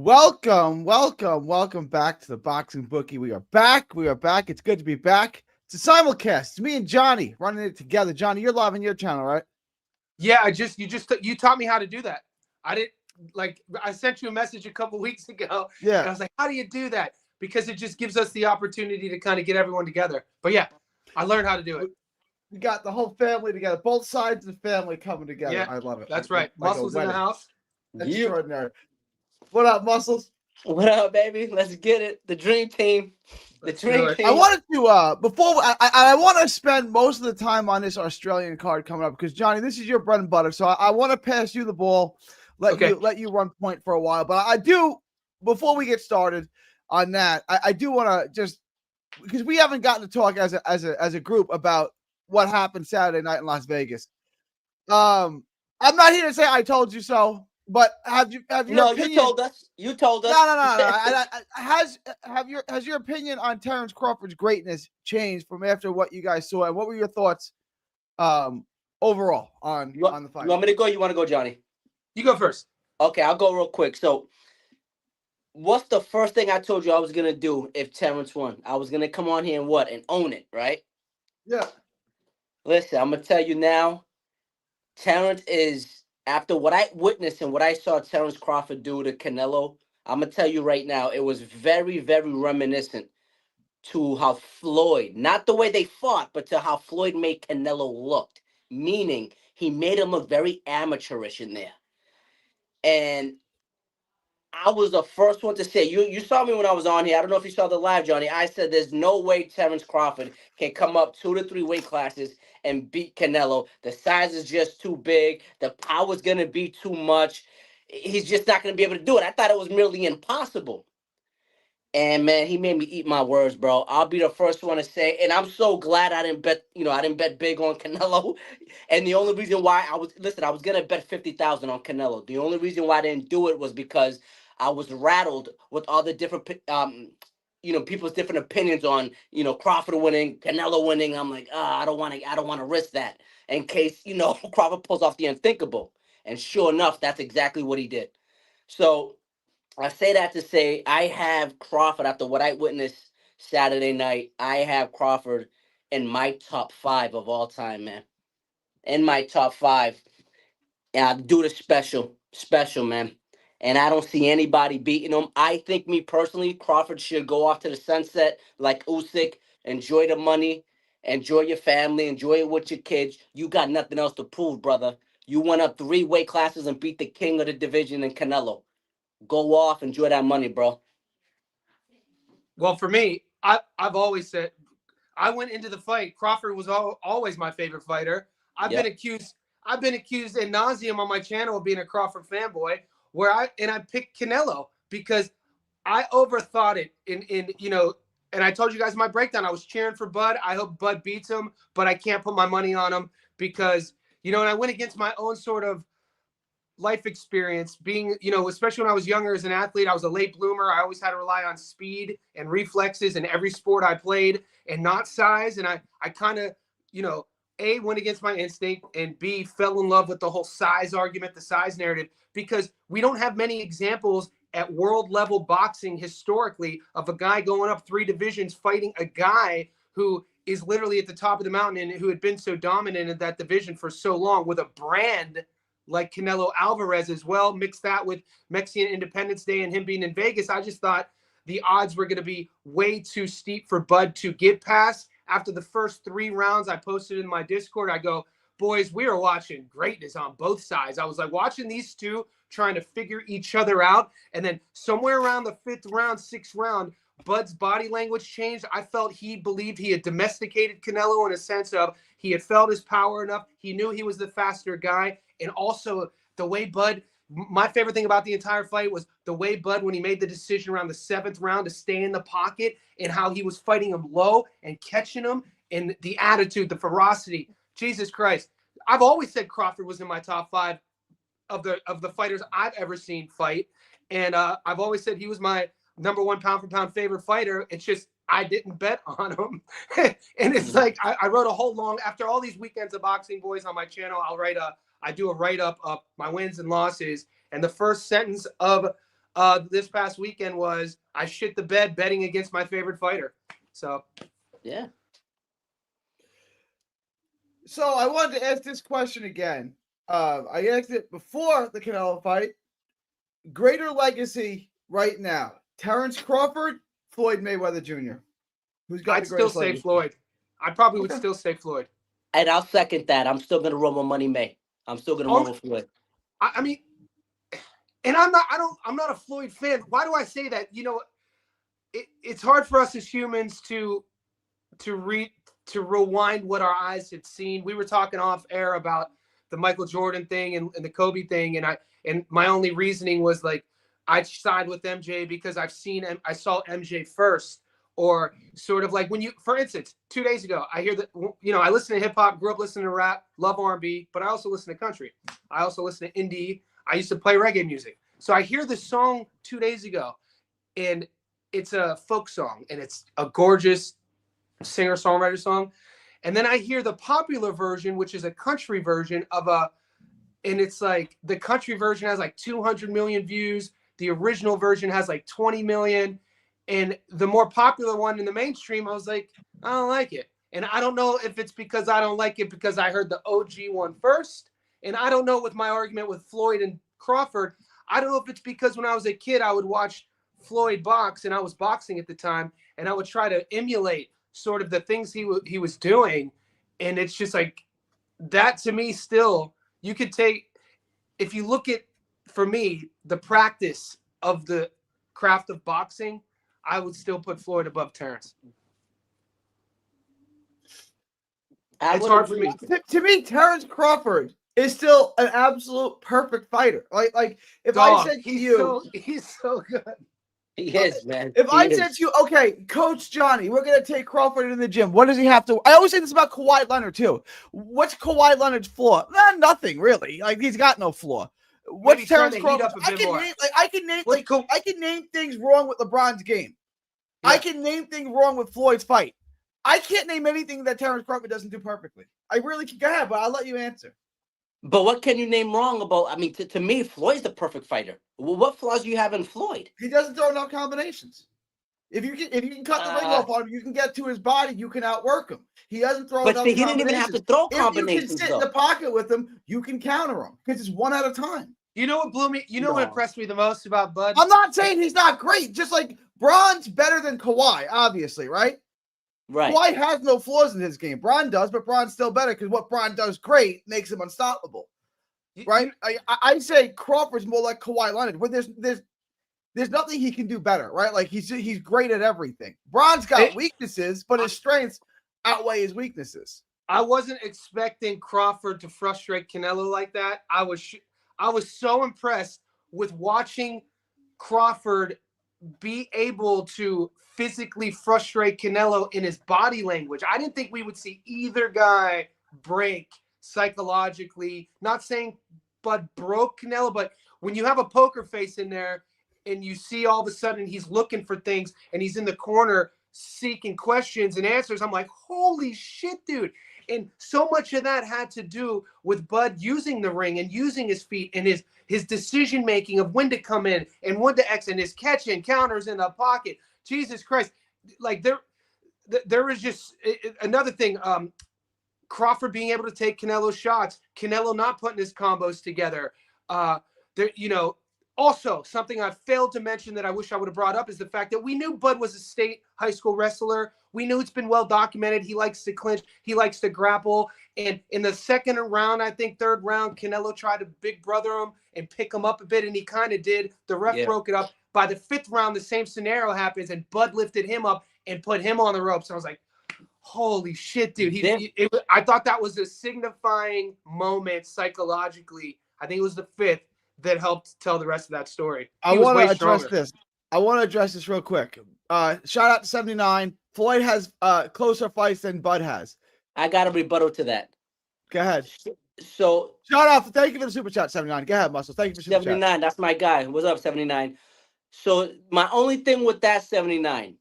Welcome back to the Boxing Bookie. We are back. It's good to be back. It's a simulcast. It's me and Johnny running it together. Johnny, you're live on your channel, right? Yeah, you taught me how to do that. I didn't I sent you a message a couple weeks ago, and Yeah. I was like, "How do you do that?" Because it just gives us the opportunity to kind of get everyone together. But yeah, I learned how to do it. We got the whole family together. Both sides of the family coming together. Yeah, I love it. that's right. Like a Muscles in the wedding. house. Yep. Extraordinary. What up, Muscles? What up, baby? Let's get it. The dream team. The Let's do dream it. I team. wanted to before I want to spend most of the time on this Australian card coming up because Johnny, this is your bread and butter. So I want to pass you the ball, let you run point for a while. But I do, before we get started on that, I do want to just, because we haven't gotten to talk as a group about what happened Saturday night in Las Vegas. I'm not here to say I told you so. But have your No, opinion? you told us. You told us. No. Has your opinion on Terrence Crawford's greatness changed from after what you guys saw? And what were your thoughts overall on the fight? You want me to go? You want to go, Johnny? You go first. Okay, I'll go real quick. So, what's the first thing I told you I was gonna do if Terrence won? I was gonna come on here and own it, right? Yeah. Listen, I'm gonna tell you now. Terrence is, after what I witnessed and what I saw Terrence Crawford do to Canelo, I'm gonna tell you right now, it was very, very reminiscent to how Floyd, not the way they fought, but to how Floyd made Canelo looked. Meaning, he made him look very amateurish in there. And I was the first one to say, you saw me when I was on here. I don't know if you saw the live, Johnny. I said there's no way Terrence Crawford can come up 2 to 3 weight classes and beat Canelo. The size is just too big. The power's going to be too much. He's just not going to be able to do it. I thought it was merely impossible. And man, he made me eat my words, bro. I'll be the first one to say, and I'm so glad I didn't bet big on Canelo. And the only reason why I was gonna bet 50,000 on Canelo. The only reason why I didn't do it was because I was rattled with all the different people's different opinions on, Crawford winning, Canelo winning. I'm like, I don't want to risk that in case, Crawford pulls off the unthinkable. And sure enough, that's exactly what he did. So I say that to say I have Crawford, after what I witnessed Saturday night, I have Crawford in my top 5 of all time, man. In my top 5. And dude is special, man. And I don't see anybody beating him. I think, me personally, Crawford should go off to the sunset like Usyk. Enjoy the money, enjoy your family, enjoy it with your kids. You got nothing else to prove, brother. You went up 3 weight classes and beat the king of the division in Canelo. Go off, enjoy that money, bro. Well, for me, I've always said I went into the fight. Crawford was always my favorite fighter. I've been Yep. accused. I've been accused ad nauseum on my channel of being a Crawford fanboy. I picked Canelo because I overthought it. And I told you guys my breakdown. I was cheering for Bud. I hope Bud beats him, but I can't put my money on him because and I went against my own sort of life experience being, especially when I was younger as an athlete. I was a late bloomer. I always had to rely on speed and reflexes in every sport I played and not size. And I kind of, A, went against my instinct, and B, fell in love with the whole size argument, the size narrative, because we don't have many examples at world level boxing historically of a guy going up 3 divisions fighting a guy who is literally at the top of the mountain and who had been so dominant in that division for so long, with a brand like Canelo Alvarez as well. Mix that with Mexican Independence Day and him being in Vegas. I just thought the odds were going to be way too steep for Bud to get past. After the first 3 rounds, I posted in my Discord, I go, boys, we are watching greatness on both sides. I was like watching these two trying to figure each other out. And then somewhere around the 5th round, 6th round, Bud's body language changed. I felt he believed he had domesticated Canelo in a sense of he had felt his power enough. He knew he was the faster guy. And also the way Bud, my favorite thing about the entire fight was the way Bud, when he made the decision around the 7th round to stay in the pocket, and how he was fighting him low and catching him, and the attitude, the ferocity. Jesus Christ. I've always said Crawford was in my top 5 of the fighters I've ever seen fight. And I've always said he was my number 1 pound for pound favorite fighter. It's just I didn't bet on him. And it's like I wrote a whole long, after all these weekends of boxing, boys, on my channel, I do a write-up of my wins and losses. And the first sentence of this past weekend was I shit the bed betting against my favorite fighter. So, yeah. So I wanted to ask this question again. I asked it before the Canelo fight. Greater legacy right now: Terrence Crawford, Floyd Mayweather Jr. Who's got I'd the still greatest say legacy? Floyd. I probably would still say Floyd. And I'll second that. I'm still gonna run with Money May. I'm still gonna run with Floyd. I mean, and I'm not a Floyd fan. Why do I say that? You know, it's hard for us as humans to rewind what our eyes had seen. We were talking off air about the Michael Jordan thing and the Kobe thing, and my only reasoning was like I side with MJ because I saw MJ first, or sort of like when you, for instance, 2 days ago, I hear that, you know, I listen to hip hop, grew up listening to rap, love R&B, but I also listen to country. I also listen to indie. I used to play reggae music. So I hear this song 2 days ago, and it's a folk song, and it's a gorgeous singer-songwriter song. And then I hear the popular version, which is a country version and it's like the country version has like 200 million views. The original version has like 20 million. And the more popular one in the mainstream, I was like, I don't like it. And I don't know if it's because I don't like it because I heard the OG one first. And I don't know with my argument with Floyd and Crawford, I don't know if it's because when I was a kid, I would watch Floyd box, and I was boxing at the time, and I would try to emulate sort of the things he was doing. And it's just like that to me still, you could take, if you look at, for me, the practice of the craft of boxing, I would still put Floyd above Terrence. It's hard for me. To me, Terrence Crawford is still an absolute perfect fighter. Like if I said to you, he's so good. He is, man. If I said to you, okay, Coach Jonny, we're gonna take Crawford in the gym. What does he have to? I always say this about Kawhi Leonard too. What's Kawhi Leonard's flaw? Nothing really. Like he's got no flaw. What's Terrence Crawford? I can name things wrong with LeBron's game. Yeah. I can name things wrong with Floyd's fight. I can't name anything that Terrence Crawford doesn't do perfectly. I really can. Go ahead, but I'll let you answer. But what can you name wrong about? I mean, to me, Floyd's the perfect fighter. Well, what flaws do you have in Floyd? He doesn't throw enough combinations. If you can cut the ring off on him, you can get to his body. You can outwork him. He doesn't throw enough combinations. But he didn't even have to throw combinations. If you can sit in the pocket with him, you can counter him because it's one at a time. You know what blew me? You know what impressed me the most about Bud? I'm not saying he's not great. Just like Bron's better than Kawhi, obviously, right? Right. Kawhi has no flaws in his game. Bron does, but Bron's still better because what Bron does great makes him unstoppable. Right? I say Crawford's more like Kawhi Leonard, but there's nothing he can do better, right? Like he's great at everything. Bron's got weaknesses, but his strengths outweigh his weaknesses. I wasn't expecting Crawford to frustrate Canelo like that. I was so impressed with watching Crawford be able to physically frustrate Canelo in his body language. I didn't think we would see either guy break psychologically. Not saying Bud broke Canelo, but when you have a poker face in there and you see all of a sudden he's looking for things and he's in the corner seeking questions and answers, I'm like, holy shit, dude. And so much of that had to do with Bud using the ring and using his feet and his decision making of when to come in and when to exit, and his catch and counters in the pocket. Jesus Christ. Like there was just another thing. Crawford being able to take Canelo's shots, Canelo not putting his combos together. Also, something I failed to mention that I wish I would have brought up is the fact that we knew Bud was a state high school wrestler. We knew it's been well documented. He likes to clinch. He likes to grapple. And in the second round, I think third round, Canelo tried to big brother him and pick him up a bit, and he kind of did. The ref broke it up. By the fifth round, the same scenario happens, and Bud lifted him up and put him on the ropes. I was like, holy shit, dude. I thought that was a signifying moment psychologically. I think it was the fifth that helped tell the rest of that story. I want to address this real quick. Shout out to 79. Floyd has closer fights than Bud has. I got a rebuttal to that. Go ahead. So shout out. Thank you for the super chat, 79. Go ahead, Muscle. Thank you for super 79. Chat. That's my guy. What's up, 79? So my only thing with that 79,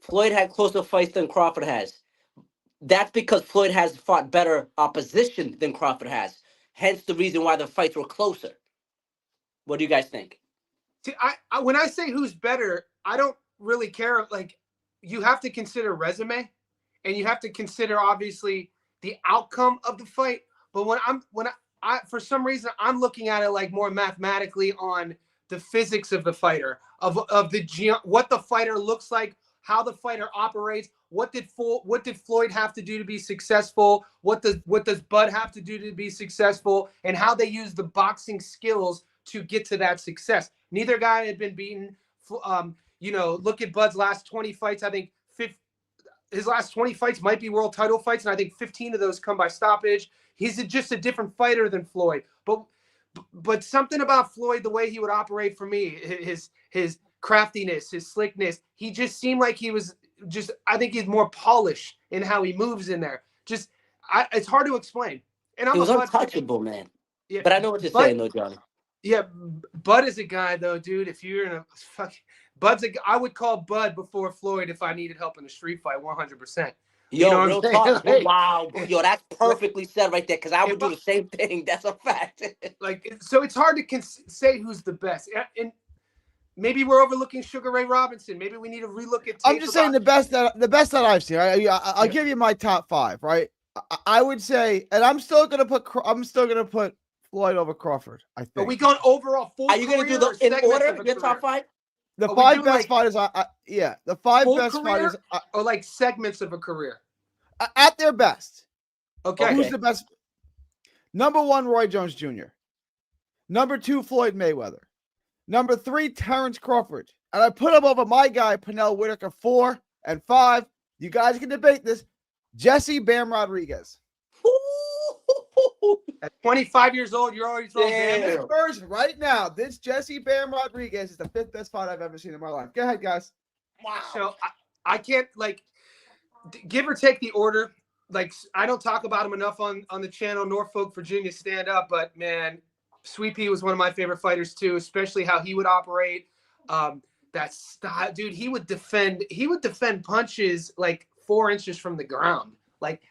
Floyd had closer fights than Crawford has. That's because Floyd has fought better opposition than Crawford has. Hence the reason why the fights were closer. What do you guys think? See, when I say who's better, I don't really care. Like, you have to consider resume, and you have to consider obviously the outcome of the fight. But I for some reason I'm looking at it like more mathematically on the physics of the fighter, of what the fighter looks like, how the fighter operates. What did Floyd have to do to be successful? What does Bud have to do to be successful? And how they use the boxing skills to get to that success. Neither guy had been beaten. Look at Bud's last 20 fights. I think his last 20 fights might be world title fights, and I think 15 of those come by stoppage. He's just a different fighter than Floyd. But something about Floyd, the way he would operate for me, his craftiness, his slickness, he just seemed like he was just, I think he's more polished in how he moves in there. It's hard to explain. And he was untouchable, man. Yeah, but I know what you're saying, though, Johnny. Yeah, Bud is a guy, though, dude. If you're in I would call Bud before Floyd if I needed help in a street fight, 100%. Yo, real talk. Wow. Yo, that's perfectly said right there, because I would do the same thing. That's a fact. So it's hard to say who's the best. And maybe we're overlooking Sugar Ray Robinson. Maybe we need to relook at. I'm just saying the best that I've seen. I'll give you my top 5, right? I would say, and I'm still gonna put Floyd over Crawford. I think. Are we going overall? Are you gonna do the in order your top 5? The 5 best fighters. The 5 best fighters, or like segments of a career at their best. Okay. Who's the best? Number 1, Roy Jones Jr. Number 2, Floyd Mayweather. Number 3, Terrence Crawford. And I put him over my guy, Pernell Whitaker, 4 and 5. You guys can debate this. Jesse Bam Rodriguez. At 25 years old, you're already throwing this version right now. This Jesse Bam Rodriguez is the 5th best fight I've ever seen in my life. Go ahead, guys. Wow. So I can't, give or take the order. I don't talk about him enough on the channel, Norfolk, Virginia stand up, but man, Sweet Pea was one of my favorite fighters too, especially how he would operate. That style, dude, he would defend punches 4 inches from the ground.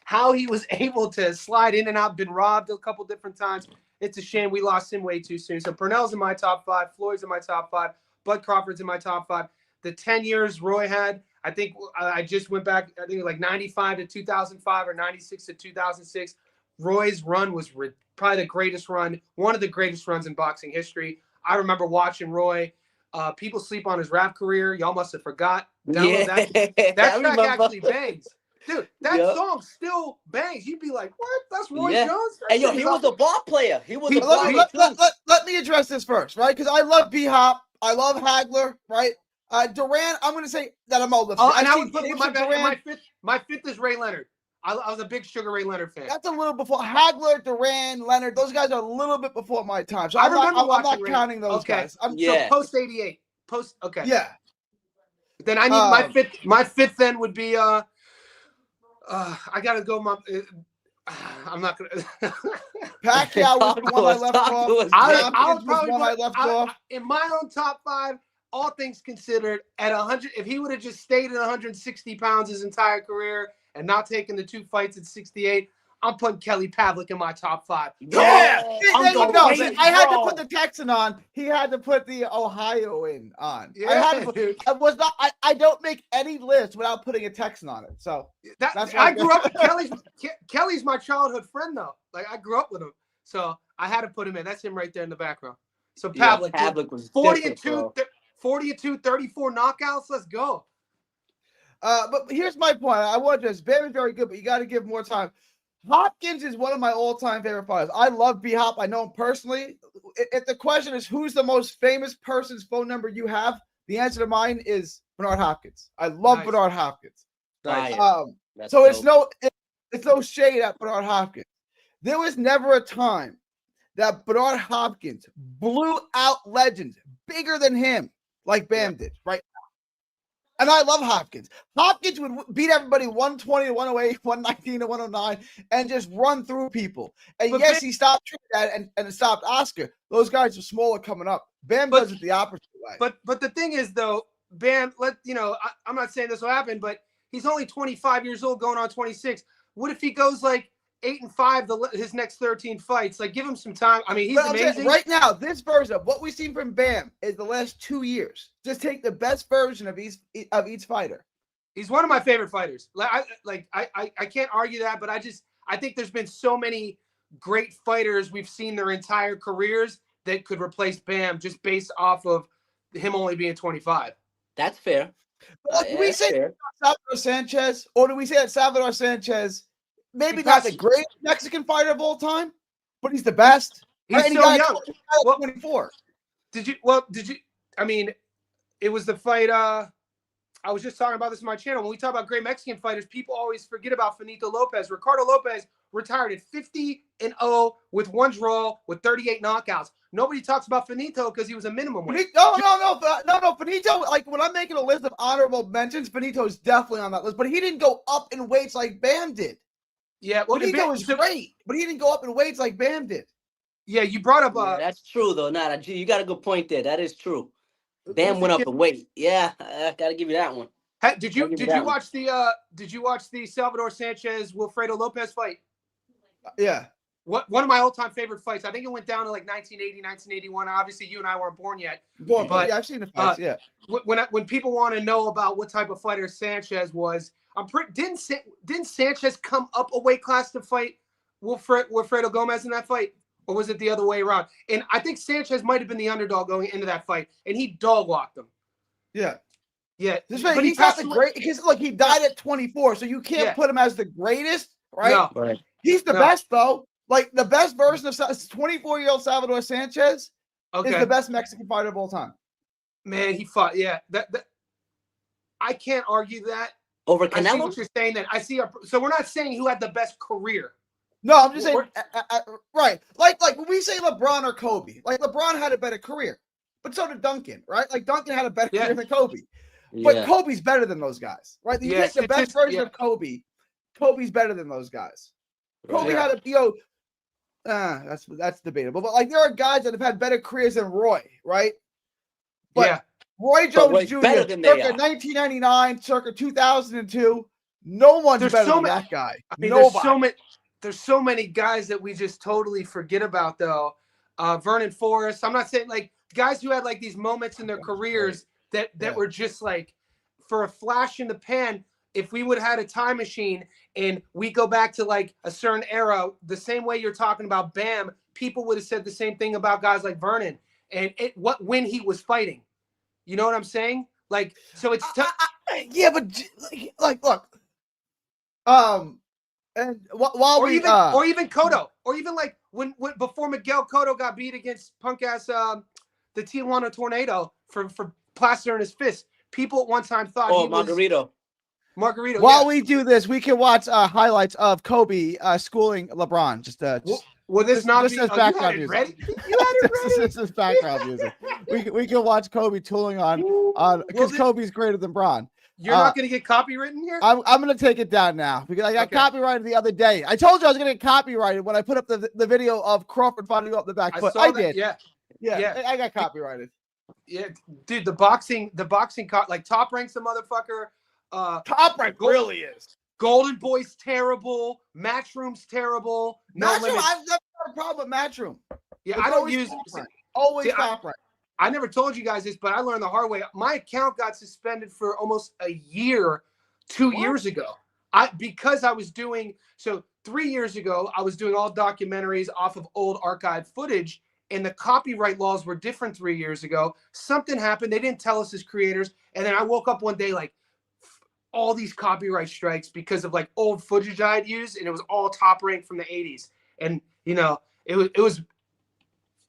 How he was able to slide in and out, been robbed a couple different times. It's a shame we lost him way too soon. So Pernell's in my top 5, Floyd's in my top 5, Bud Crawford's in my top 5. The 10 years Roy had, I think I just went back, I think 95 to 2005 or 96 to 2006. Roy's run was probably the greatest run, one of the greatest runs in boxing history. I remember watching Roy. People sleep on his rap career. Y'all must have forgot. That track actually bangs. Dude, that song still bangs. You'd be like, what? That's Roy Jones? And he was a ball player. Let me address this first, right? Because I love B-Hop. I love Hagler, right? Duran, I'm going to say that I'm old. And I would put my fifth is Ray Leonard. I was a big Sugar Ray Leonard fan. That's a little before Hagler, Duran, Leonard. Those guys are a little bit before my time. So I'm not counting those guys. So post 88. Okay. Yeah. Then I need my fifth then would be I gotta go. I'm not gonna. Pacquiao was the one I left off. I left off. In my own top 5, all things considered, at 100, if he would have just stayed at 160 pounds his entire career and not taken the 2 fights at 68, I'm putting Kelly Pavlik in my top 5. Yeah, I had to put the Texan on. He had to put the Ohioan on. Yeah, I don't make any list without putting a Texan on it. So that's I grew up with Kelly's my childhood friend though. I grew up with him, so I had to put him in. That's him right there in the background. So Pavlik was 42, 34 knockouts. Let's go. But here's my point. I want to Bam is very good, but you got to give more time. Hopkins is one of my all-time favorite fighters. I love B-Hop. I know him personally. If the question is who's the most famous person's phone number you have, the answer to mine is Bernard Hopkins. I love Bernard Hopkins. Nice. So it's no shade at Bernard Hopkins. There was never a time that Bernard Hopkins blew out legends bigger than him like Bam did, right? And I love Hopkins. Hopkins would beat everybody 120 to 108, 119 to 109, and just run through people. And he stopped Trinidad and stopped Oscar. Those guys are smaller coming up. Bam does it the opposite way. But the thing is, though, Bam, I'm not saying this will happen, but he's only 25 years old going on 26. What if he goes 8-5 his next 13 fights. Like, give him some time. I mean, he's amazing. Right now, this version of what we've seen from Bam is the last 2 years. Just take the best version of each fighter. He's one of my favorite fighters. I can't argue that, but I think there's been so many great fighters we've seen their entire careers that could replace Bam just based off of him only being 25. That's fair. Do we say Salvador Sanchez, or do we say that Salvador Sanchez maybe not the greatest Mexican fighter of all time, but he's the best? He's so young. 24. Did you? I mean, it was the fight. I was just talking about this on my channel. When we talk about great Mexican fighters, people always forget about Finito Lopez. Ricardo Lopez retired at 50-0 with 1 draw with 38 knockouts. Nobody talks about Finito because he was a minimum weight. No. Finito, like when I'm making a list of honorable mentions, Finito's definitely on that list, but he didn't go up in weights like Bam did. Yeah, well, Finito was great, but he didn't go up in weights like Bam did. Yeah, you brought up. That's true though. You got a good point there. That is true. Bam went up in weight. Yeah, I gotta give you that one. Did you watch the Salvador Sanchez Wilfredo Lopez fight? Yeah. One of my all-time favorite fights. I think it went down to like 1980, 1981. Obviously, you and I weren't born yet. But yeah, I've seen the fights. Yeah. When people want to know about what type of fighter Sanchez was, didn't Sanchez come up a weight class to fight Wilfredo Gomez in that fight? Or was it the other way around? And I think Sanchez might have been the underdog going into that fight, and he dog walked him. Yeah. Yeah. But he's not the great because look, he died at 24, so you can't put him as the greatest, right? No. Right. He's the best though. Like the best version of 24-year-old Salvador Sanchez is the best Mexican fighter of all time. Man, he fought. Yeah. That I can't argue that. Over Canelo? I see what you're saying. So we're not saying who had the best career. No, I'm just saying, right. Like when we say LeBron or Kobe, like LeBron had a better career, but so did Duncan, right? Like Duncan had a better career than Kobe, but Kobe's better than those guys, right? You get the best version of Kobe. Kobe's better than those guys. Kobe had that's debatable, but like there are guys that have had better careers than Roy, right? But Roy Jones Jr. circa 1999, circa 2002, no one's better than that guy. I mean, there's so many guys that we just totally forget about, though. Vernon Forrest. I'm not saying like guys who had like these moments in their careers that were just like for a flash in the pan. If we would have had a time machine and we go back to like a certain era, the same way you're talking about Bam, people would have said the same thing about guys like Vernon and when he was fighting. You know what I'm saying? Like, so it's tough. But like, look, and while or even Cotto, or even like when before Miguel Cotto got beat against punk ass the Tijuana Tornado for plastering his fist, people at one time thought he Margarito. Margarito. While we do this, we can watch highlights of Kobe schooling LeBron. Will this not be background music? Ready? You had it ready. This is background music. We can watch Kobe tooling on because Kobe's greater than Bron. You're not going to get copywritten here? I'm going to take it down now because I got copyrighted the other day. I told you I was going to get copyrighted when I put up the video of Crawford fighting up the back foot. I did. Yeah. I got copyrighted. Yeah, dude, the boxing, like Top Rank's a motherfucker. Top Rank really is. Golden Boy's terrible. Matchroom's terrible. I've never had a problem with Matchroom. Yeah, I don't use always Top Rank. I never told you guys this, but I learned the hard way. My account got suspended for almost a year, 2 years ago. Because I was doing 3 years ago, I was doing all documentaries off of old archive footage, and the copyright laws were different 3 years ago. Something happened. They didn't tell us as creators. And then I woke up one day like all these copyright strikes because of like old footage I had used, and it was all Top Rank from the 80s. And it was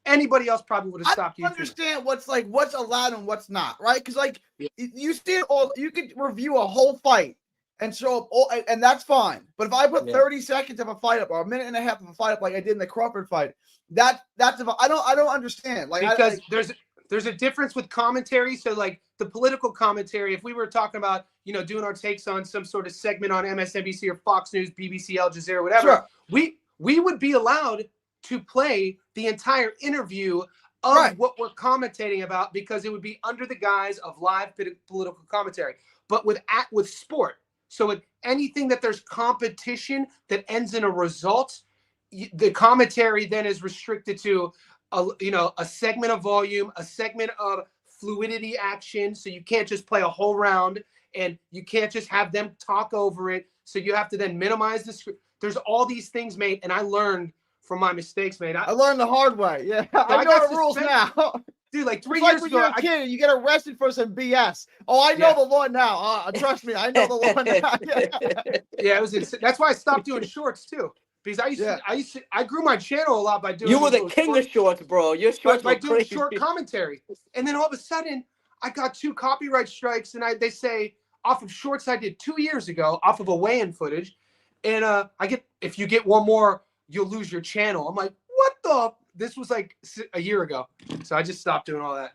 anybody else probably would have stopped. I don't understand what's allowed and what's not, right? Because like you see it all, you could review a whole fight and show up all, and that's fine. But if I put 30 seconds of a fight up or a minute and a half of a fight up, like I did in the Crawford fight, that's I don't understand. Like because there's a difference with commentary. So like the political commentary, if we were talking about doing our takes on some sort of segment on MSNBC or Fox News, BBC, Al Jazeera, whatever, we would be allowed to play the entire interview of what we're commentating about because it would be under the guise of live political commentary. But with sport, so anything that there's competition that ends in a result, the commentary then is restricted to a segment of volume, a segment of fluidity action. So you can't just play a whole round, and you can't just have them talk over it. So you have to then minimize the script. There's all these things, mate, and I learned from my mistakes, mate. I learned the hard way. Yeah, I know the rules now. Dude, like 3 years ago, you're a kid, you get arrested for some BS. Oh, I know the law now. Trust me, I know the law now. Yeah, it was insane. That's why I stopped doing shorts too, because I grew my channel a lot by doing. You were the king of shorts, bro. Your shorts by were doing crazy. Short commentary, and then all of a sudden, I got 2 copyright strikes, and they say off of shorts I did 2 years ago, off of a weigh-in footage, and if you get one more, you'll lose your channel. I'm like, what the? This was like a year ago, so I just stopped doing all that.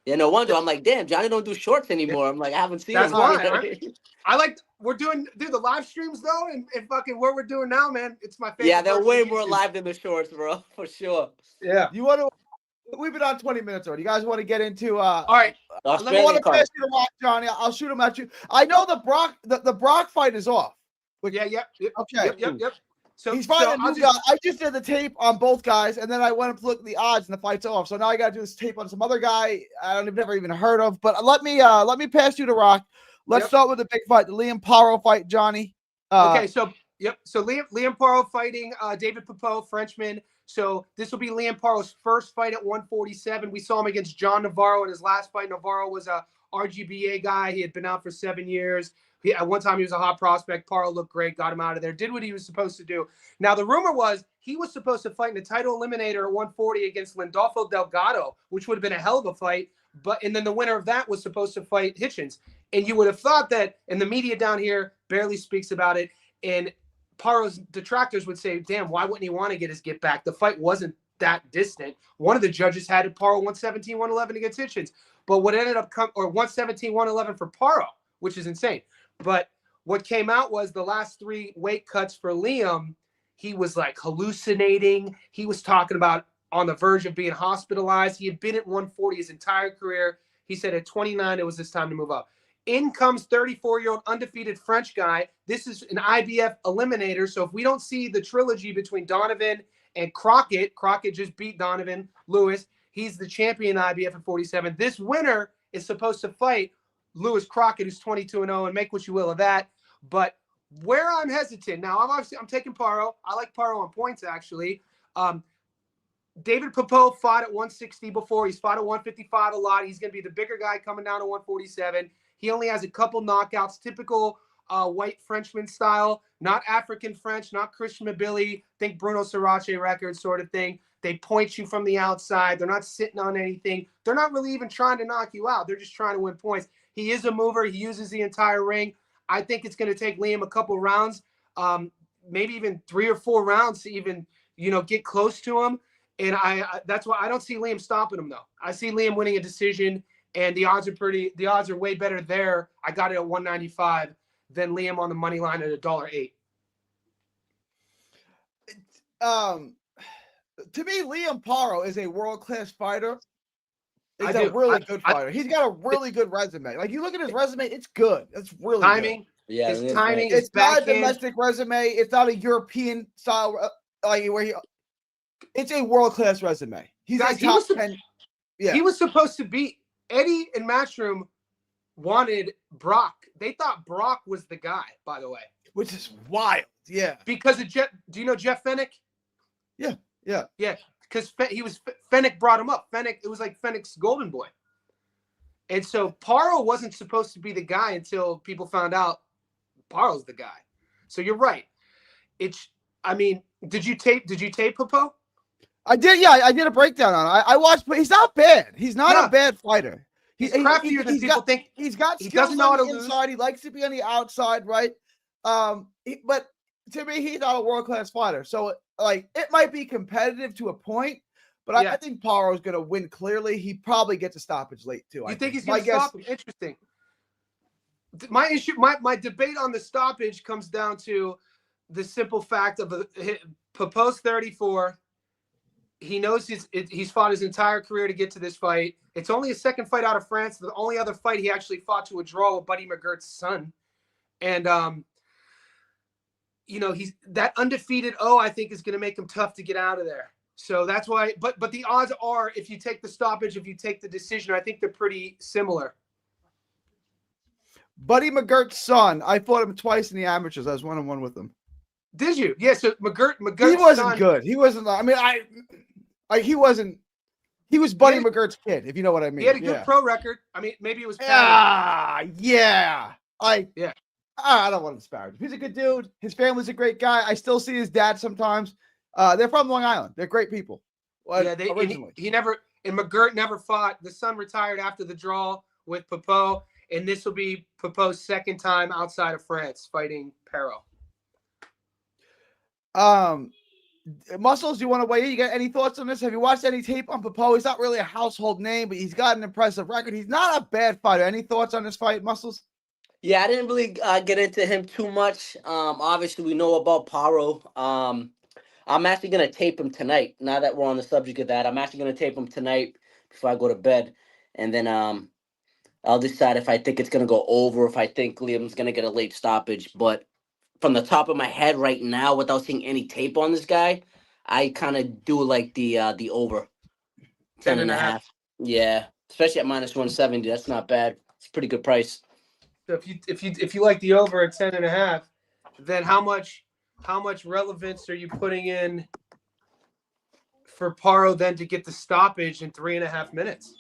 Yeah, no wonder. I'm like, damn, Jonny don't do shorts anymore. I'm like, I haven't seen. That's him. why. We're doing the live streams though, and fucking what we're doing now, man. It's my favorite. Yeah, they're way more live than the shorts, bro, for sure. Yeah. You want to? We've been on 20 minutes already. You guys want to get into? All right. I want to pass you the rock, Jonny. I'll shoot him at you. I know the Brock fight is off. Yeah. Okay. Yep. So he's fighting a new guy. I just did the tape on both guys, and then I went to look at the odds, and the fight's off. So now I got to do this tape on some other guy I've never even heard of. But let me pass you the rock. Let's start with the big fight, the Liam Paro fight, Jonny. Okay, so Liam Paro fighting David Pepot, Frenchman. So this will be Liam Paro's first fight at 147. We saw him against John Navarro in his last fight. Navarro was a RGBA guy. He had been out for 7 years. At one time, he was a hot prospect. Paro looked great, got him out of there, did what he was supposed to do. Now, the rumor was he was supposed to fight in a title eliminator at 140 against Lindolfo Delgado, which would have been a hell of a fight. And then the winner of that was supposed to fight Hitchens. And you would have thought that, and the media down here barely speaks about it, and Paro's detractors would say, damn, why wouldn't he want to get his get back? The fight wasn't that distant. One of the judges had Paro 117, 111 against Hitchens. But what ended up 117, 111 for Paro, which is insane. But what came out was the last 3 weight cuts for Liam, he was like hallucinating. He was talking about on the verge of being hospitalized. He had been at 140 his entire career. He said at 29, it was his time to move up. In comes 34-year-old undefeated French guy. This is an IBF eliminator. So if we don't see the trilogy between Donovan and Crockett just beat Donovan Lewis. He's the champion IBF at 47. This winner is supposed to fight Lewis Crockett, who's 22-0, and make what you will of that. But where I'm hesitant now, I'm taking Paro. I like Paro on points actually. David Pepot fought at 160 before. He's fought at 155 a lot. He's going to be the bigger guy coming down to 147. He only has a couple knockouts, typical white Frenchman style, not African French, not Christian Mabili. Think Bruno Sarace record sort of thing. They point you from the outside. They're not sitting on anything. They're not really even trying to knock you out. They're just trying to win points. He is a mover. He uses the entire ring. I think it's going to take Liam a couple rounds, maybe even 3 or 4 rounds to even, get close to him. And that's why I don't see Liam stopping him though. I see Liam winning a decision, and the odds are way better there. I got it at 195 than Liam on the money line at $1.08. To me, Liam Paro is a world-class fighter. He's a really good fighter. He's got a really good resume. Like, you look at his resume, it's good. It's really timing. Good. Yeah, his timing. It's not a domestic resume. It's not a European style it's a world-class resume. He's a top 10. Yeah. He was supposed to beat Eddie and Matchroom wanted Brock. They thought Brock was the guy, by the way. Which is wild. Yeah. Because of Jeff. Do you know Jeff Fennick? Yeah. Because Fennick brought him up. It was like Fennick's golden boy. And so Paro wasn't supposed to be the guy until people found out Paro's the guy. So you're right. Did you tape Pepot? I did. Yeah, I did a breakdown on it. I watched, but he's not bad. He's not a bad fighter. He's craftier than people think. He's got skills on the inside. He likes to be on the outside, right? But to me, he's not a world-class fighter. So, it might be competitive to a point, but I think Paro is going to win clearly. He probably gets a stoppage late, too. You think he's going to stop him? Interesting. My debate on the stoppage comes down to the simple fact of Pepot's 34. He knows he's fought his entire career to get to this fight. It's only his second fight out of France. The only other fight he actually fought to a draw with Buddy McGirt's son. And he's that undefeated O, I think, is going to make him tough to get out of there. So that's why, but the odds are, if you take the stoppage, if you take the decision, I think they're pretty similar. Buddy McGirt's son, I fought him twice in the amateurs. I was 1-1 with him. Did you? Yeah. So McGirt's he wasn't son, good. He wasn't. I mean, he wasn't. He was Buddy McGirt's kid, if you know what I mean. He had a good pro record. I mean, maybe it was. Yeah. I don't want to disparage him. He's a good dude. His family's a great guy. I still see his dad sometimes. They're from Long Island. They're great people. Originally. He never, and McGirt never fought. The son retired after the draw with Popo, and this will be Popo's second time outside of France fighting Pero. Muscles, you want to weigh in? You got any thoughts on this? Have you watched any tape on Popo? He's not really a household name, but he's got an impressive record. He's not a bad fighter. Any thoughts on this fight, Muscles? Yeah, I didn't really get into him too much. Obviously, we know about Paro. I'm actually going to tape him tonight. Now that we're on the subject of that, I'm actually going to tape him tonight before I go to bed. And then I'll decide if I think it's going to go over, if I think Liam's going to get a late stoppage. But from the top of my head right now, without seeing any tape on this guy, I kind of do like the over 10.5. Yeah, especially at -170. That's not bad. It's a pretty good price. So if you like the over at 10.5, then how much relevance are you putting in for Paro then to get the stoppage in 3.5 minutes?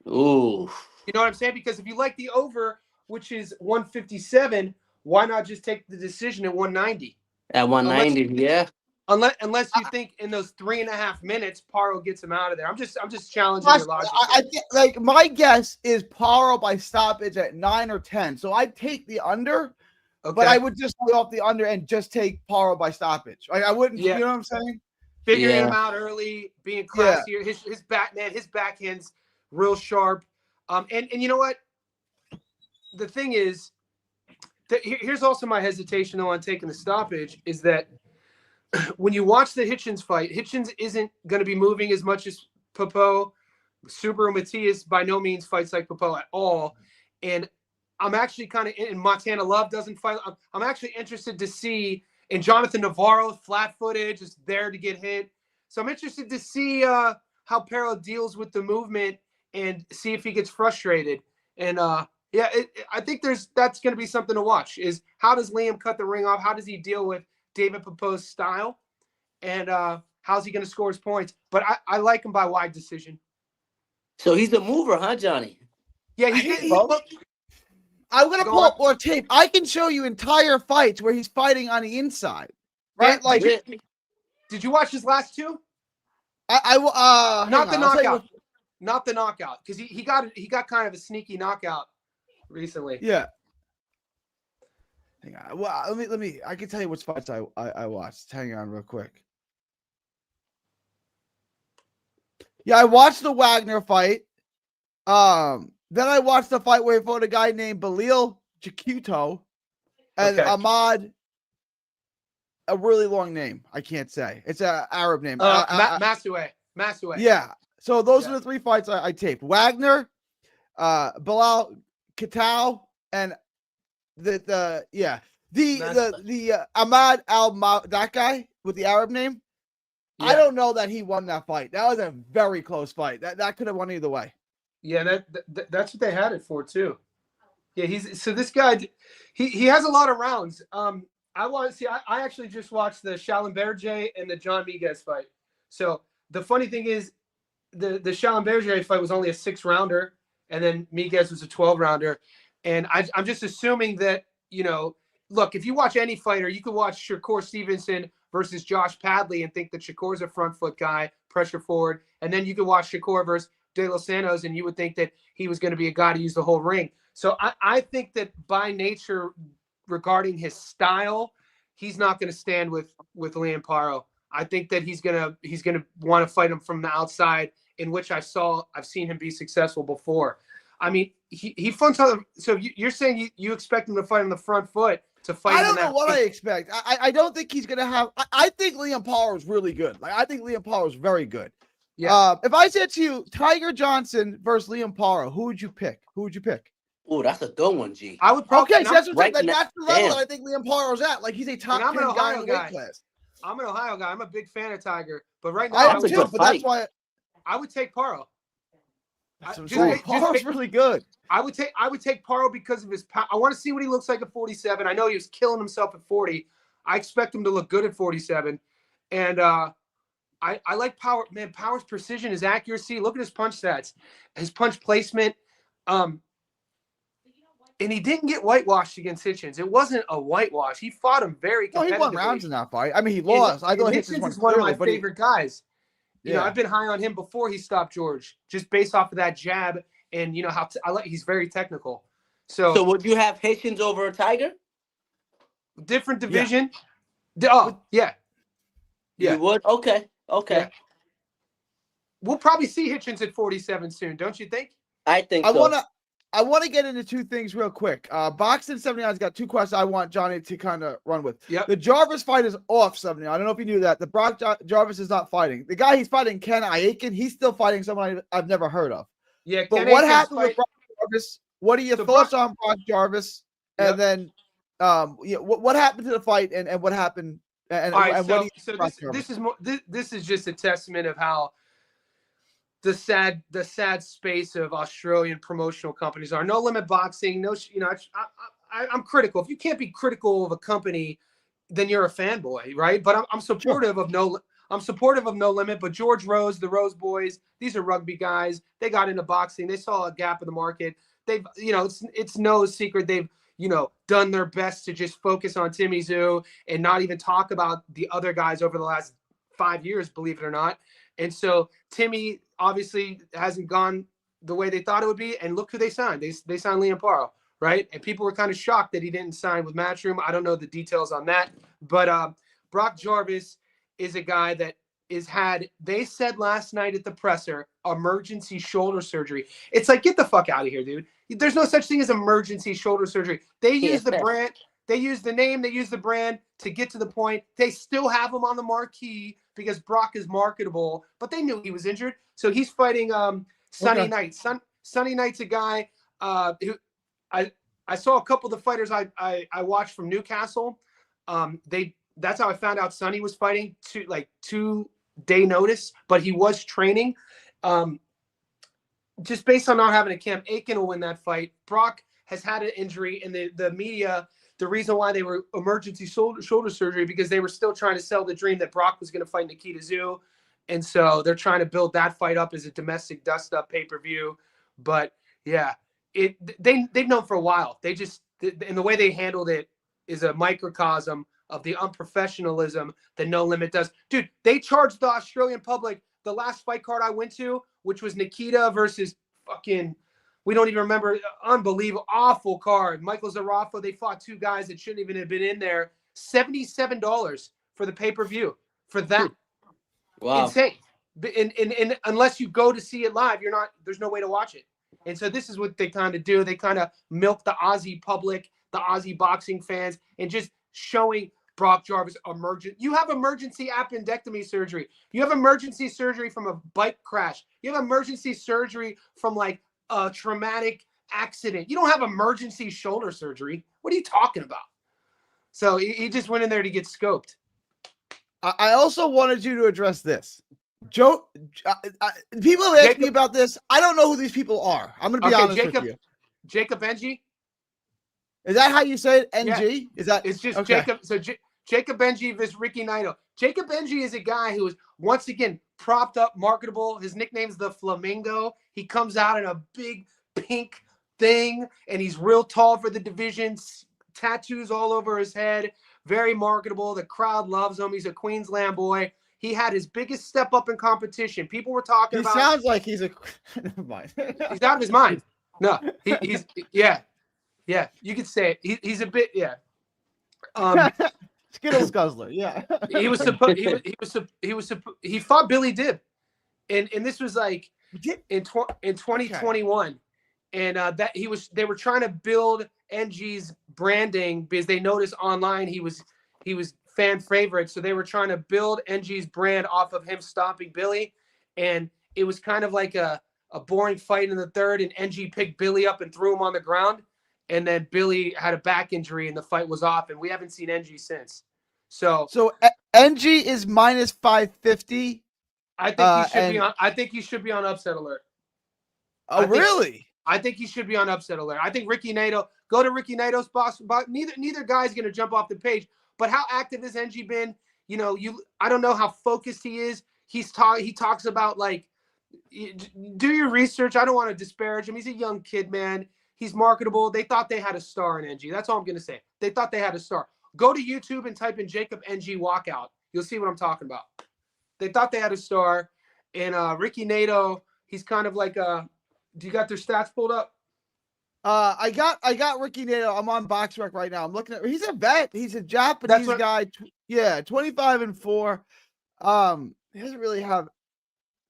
Ooh. You know what I'm saying? Because if you like the over, which is 157, why not just take the decision at 190? At 190, yeah. Unless you think in those 3.5 minutes, Paro gets him out of there. I'm just challenging your logic. I think, like, my guess is Paro by stoppage at 9 or 10. So I'd take the under, but I would just lay off the under and just take Paro by stoppage. I wouldn't. You know what I'm saying? Figuring him out early, being classier. His backhand's real sharp. And you know what? The thing is, here's also my hesitation though on taking the stoppage is that when you watch the Hitchens fight, Hitchens isn't going to be moving as much as Popo. Subaru Matias by no means fights like Popo at all. And I'm actually kind of in Montana Love doesn't fight. I'm actually interested to see, and Jonathan Navarro, flat-footed, just there to get hit. So I'm interested to see how Pero deals with the movement and see if he gets frustrated. And I think that's going to be something to watch is how does Liam cut the ring off? How does he deal with David Popo's style? And how's he going to score his points? But I like him by wide decision. So he's a mover, huh, Johnny? Yeah, I'm going to pull up more tape. I can show you entire fights where he's fighting on the inside. Right? Did you watch his last two? Not the knockout. Not the knockout. Because he got kind of a sneaky knockout recently. Yeah. Hang on. Well, let me. I can tell you which fights I watched. Hang on, real quick. Yeah, I watched the Wagner fight. Then I watched the fight where he fought a guy named Belil Jakuto and Ahmad. A really long name. I can't say. It's an Arab name. Masue. Yeah. So those are the three fights I taped. Wagner, Bilal Katau, and the Ahmad that guy with the Arab name. Yeah. I don't know that he won that fight. That was a very close fight. That could have won either way. Yeah, that's what they had it for too. Yeah, this guy he has a lot of rounds. I actually just watched the Schallenberger and the John Miguez fight. So the funny thing is the Schallenberger fight was only a 6-rounder, and then Miguez was a 12-rounder. And I'm just assuming that, look, if you watch any fighter, you could watch Shakur Stevenson versus Josh Padley and think that Shakur's a front foot guy, pressure forward. And then you could watch Shakur versus De Los Santos, and you would think that he was going to be a guy to use the whole ring. So I think that by nature, regarding his style, he's not going to stand with Liam Paro. I think that he's gonna want to fight him from the outside, in which I've seen him be successful before. I mean, he fronts on. So you're saying you expect him to fight on the front foot to fight? I don't know what I expect. I don't think he's gonna have. I think Liam Paro is really good. Like I think Liam Paro is very good. Yeah. If I said to you Tiger Johnson versus Liam Paro, who would you pick? Oh, that's a good one, G. I would probably. Okay, so that's right that's the level damn. that I think Liam Paro's at. Like he's a top 10 guy in the weight class. I'm an Ohio guy. I'm a big fan of Tiger, but right now I am too. But that's why I would take Paro. Paro's really good. I would take Paro because of his power. I want to see what he looks like at 47. I know he was killing himself at 40. I expect him to look good at 47, and I like Power. Man, Power's precision, his accuracy. Look at his punch stats, his punch placement. And he didn't get whitewashed against Hitchens. It wasn't a whitewash. He fought him very competitively. No, he won rounds in that fight. I mean, he lost. I thought Hitchens is one of my favorite guys. You know, I've been high on him before he stopped George, just based off of that jab and you know how he's very technical. So would you have Hitchens over a Tiger? Different division. Yeah. You would? Okay. Yeah. We'll probably see Hitchens at 47 soon, don't you think? I think so. I want to get into two things real quick. Boxing 79's got two questions I want Johnny to kind of run with. Yep. The Jarvis fight is off 79. I don't know if you knew that. The Brock Jarvis is not fighting. The guy he's fighting, Ken Iakin, he's still fighting someone I've never heard of. Yeah, but what happened with Brock Jarvis? What are your thoughts on Brock Jarvis? And then what happened to the fight and what happened? And, all right, and so this is just a testament of how the sad space of Australian promotional companies are. No Limit Boxing, I'm critical. If you can't be critical of a company, then you're a fanboy, right? But I'm supportive of No Limit. But George Rose, the Rose Boys, these are rugby guys. They got into boxing. They saw a gap in the market. They've, it's no secret they've, done their best to just focus on Timmy Zoo and not even talk about the other guys over the last 5 years, believe it or not. And so Timmy obviously hasn't gone the way they thought it would be. And look who they signed. They signed Liam Paro, right? And people were kind of shocked that he didn't sign with Matchroom. I don't know the details on that. But Brock Jarvis is a guy that they said last night at the presser, emergency shoulder surgery. It's like, get the fuck out of here, dude. There's no such thing as emergency shoulder surgery. They use the brand. They use the name. They use the brand to get to the point. They still have him on the marquee because Brock is marketable, but they knew he was injured. So he's fighting Sonny Knight. Sonny Knight's a guy who I saw a couple of the fighters I watched from Newcastle. That's how I found out Sonny was fighting 2-day notice, but he was training. Just based on not having a camp, Aiken will win that fight. Brock has had an injury, and the media, the reason why they were emergency shoulder surgery, because they were still trying to sell the dream that Brock was going to fight Nikita Zoo. And so they're trying to build that fight up as a domestic dust-up pay-per-view. But, yeah, they've known for a while. And the way they handled it is a microcosm of the unprofessionalism that No Limit does. Dude, they charged the Australian public. The last fight card I went to, which was Nikita versus fucking, we don't even remember, unbelievable, awful card. Michael Zarafa, they fought two guys that shouldn't even have been in there. $77 for the pay-per-view for that. Wow. Insane. And unless you go to see it live, there's no way to watch it. And so this is what they kind of do. They kind of milk the Aussie public, the Aussie boxing fans, and just showing Brock Jarvis you have emergency appendectomy surgery. You have emergency surgery from a bike crash. You have emergency surgery from like a traumatic accident. You don't have emergency shoulder surgery. What are you talking about? So he just went in there to get scoped. I also wanted you to address this. Joe, people have asked me about this. I don't know who these people are. I'm going to be honest with you. Jacob Benji. Is that how you say it? NG? Yeah. Is that? It's just Jacob. So Jacob Benji versus Ricky Naito. Jacob Benji is a guy who is, once again, propped up, marketable. His nickname's the Flamingo. He comes out in a big pink thing, and he's real tall for the division. Tattoos all over his head. Very marketable. The crowd loves him. He's a Queensland boy. He had his biggest step up in competition. People were talking about. He sounds like he's a. Never mind. He's out of his mind. No, he's yeah. You could say it. He's a bit Skittles guzzler. Yeah. He fought Billy Dibb, and this was like in 2021, and they were trying to build NG's branding because they noticed online he was fan favorite, so they were trying to build NG's brand off of him stopping Billy, and it was kind of like a a boring fight in the third, and NG picked Billy up and threw him on the ground. And then Billy had a back injury and the fight was off, and we haven't seen NG since. So NG is minus 550. I think he should be on. I think he should be on upset alert. Oh, really? I think he should be on upset alert. I think Ricky Nato. Go to Ricky Nato's box. Neither guy's going to jump off the page. But how active has NG been? I don't know how focused he is. He talks about, like, do your research. I don't want to disparage him. He's a young kid, man. He's marketable. They thought they had a star in NG. That's all I'm going to say. They thought they had a star. Go to YouTube and type in Jacob NG walkout. You'll see what I'm talking about. They thought they had a star. And Ricky Nato, he's kind of like do you got their stats pulled up? I got Ricky Nato. I'm on BoxRec right now. I'm looking at. He's a vet. He's a Japanese guy. 25-4. He doesn't really have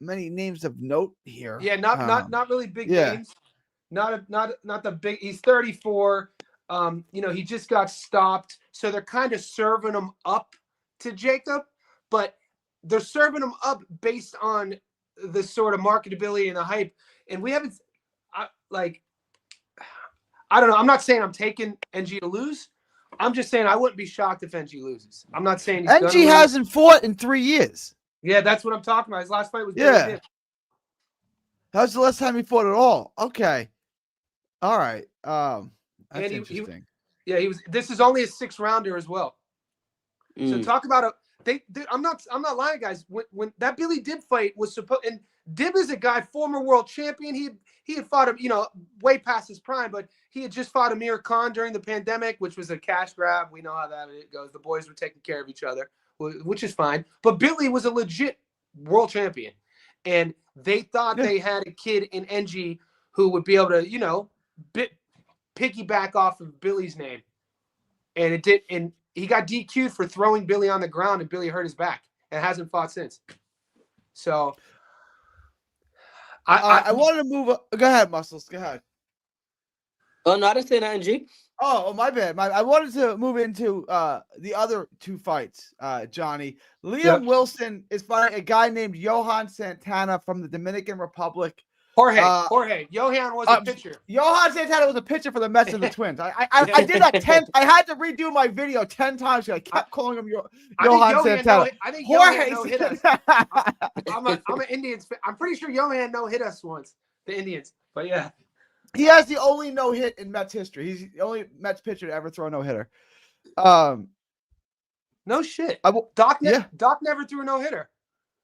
many names of note here. Yeah, not really big names. Not the big. He's 34. He just got stopped, so they're kind of serving him up to Jacob, but they're serving him up based on the sort of marketability and the hype. And we haven't, I don't know. I'm not saying I'm taking NG to lose. I'm just saying I wouldn't be shocked if NG loses. I'm not saying he's NG hasn't fought in 3 years. Yeah, that's what I'm talking about. His last fight was that was the last time he fought at all. Okay. All right. That's interesting. He was. This is only a 6-rounder as well. So talk about I'm not lying, guys. When that Billy Dib fight was supposed, and Dib is a guy, former world champion. He had fought him, way past his prime, but he had just fought Amir Khan during the pandemic, which was a cash grab. We know how that goes. The boys were taking care of each other, which is fine. But Billy was a legit world champion, and they thought they had a kid in NG who would be able to, piggyback off of Billy's name, and it did. And he got DQ'd for throwing Billy on the ground, and Billy hurt his back and hasn't fought since. So I wanted to move. Go ahead, Muscles. Go ahead. Oh, no, I didn't say that, NG. Oh, my bad. I wanted to move into the other two fights, Johnny. Liam Wilson is fighting a guy named Johan Santana from the Dominican Republic. Jorge. Johan was a pitcher. Johan Santana was a pitcher for the Mets and the Twins. I did that 10. I had to redo my video 10 times. I kept calling him Johan Santana. I think Jorge no hit us. I'm an Indians fan. I'm pretty sure Johan no hit us once. The Indians, but yeah. He has the only no hit in Mets history. He's the only Mets pitcher to ever throw a no hitter. No shit. Doc never threw a no hitter.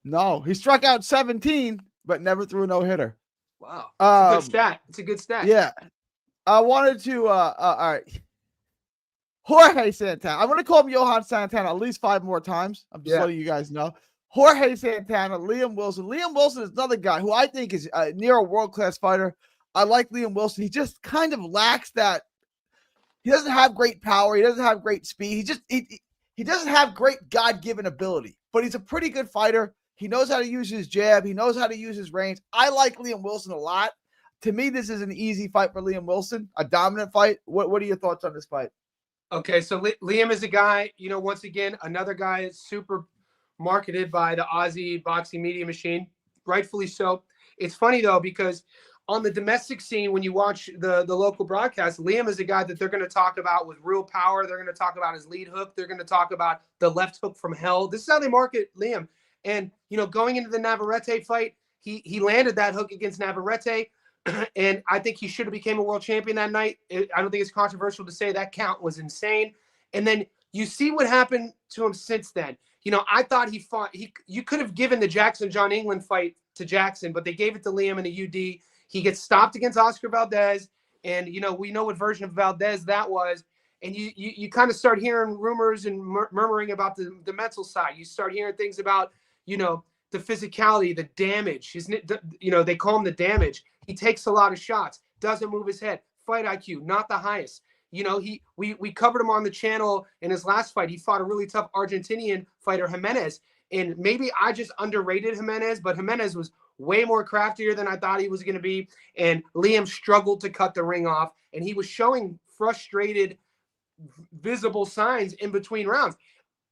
No, he struck out 17, but never threw a no hitter. Wow, it's a good stat. It's a good stat. Yeah, I wanted to. All right, Jorge Santana. I'm going to call him Johan Santana at least 5 more times. I'm just letting you guys know. Jorge Santana, Liam Wilson. Liam Wilson is another guy who I think is near a world-class fighter. I like Liam Wilson. He just kind of lacks that. He doesn't have great power. He doesn't have great speed. He doesn't have great God-given ability, but he's a pretty good fighter. He knows how to use his jab. He knows how to use his range. I like Liam Wilson a lot. To me, this is an easy fight for Liam Wilson, a dominant fight. What are your thoughts on this fight? Okay, so Liam is a guy, once again, another guy is super marketed by the Aussie boxing media machine, rightfully so. It's funny, though, because on the domestic scene, when you watch the local broadcast, Liam is a guy that they're going to talk about with real power. They're going to talk about his lead hook. They're going to talk about the left hook from hell. This is how they market Liam. And, going into the Navarrete fight, he landed that hook against Navarrete, and I think he should have became a world champion that night. I don't think it's controversial to say that count was insane. And then you see what happened to him since then. I thought he fought. You could have given the Jackson-John England fight to Jackson, but they gave it to Liam in a UD. He gets stopped against Oscar Valdez, and, we know what version of Valdez that was. And you kind of start hearing rumors and murmuring about the mental side. You start hearing things about, the physicality, the damage. They call him the damage. He takes a lot of shots, doesn't move his head. Fight IQ, not the highest. We covered him on the channel in his last fight. He fought a really tough Argentinian fighter, Jimenez. And maybe I just underrated Jimenez, but Jimenez was way more craftier than I thought he was going to be. And Liam struggled to cut the ring off, and he was showing frustrated, visible signs in between rounds.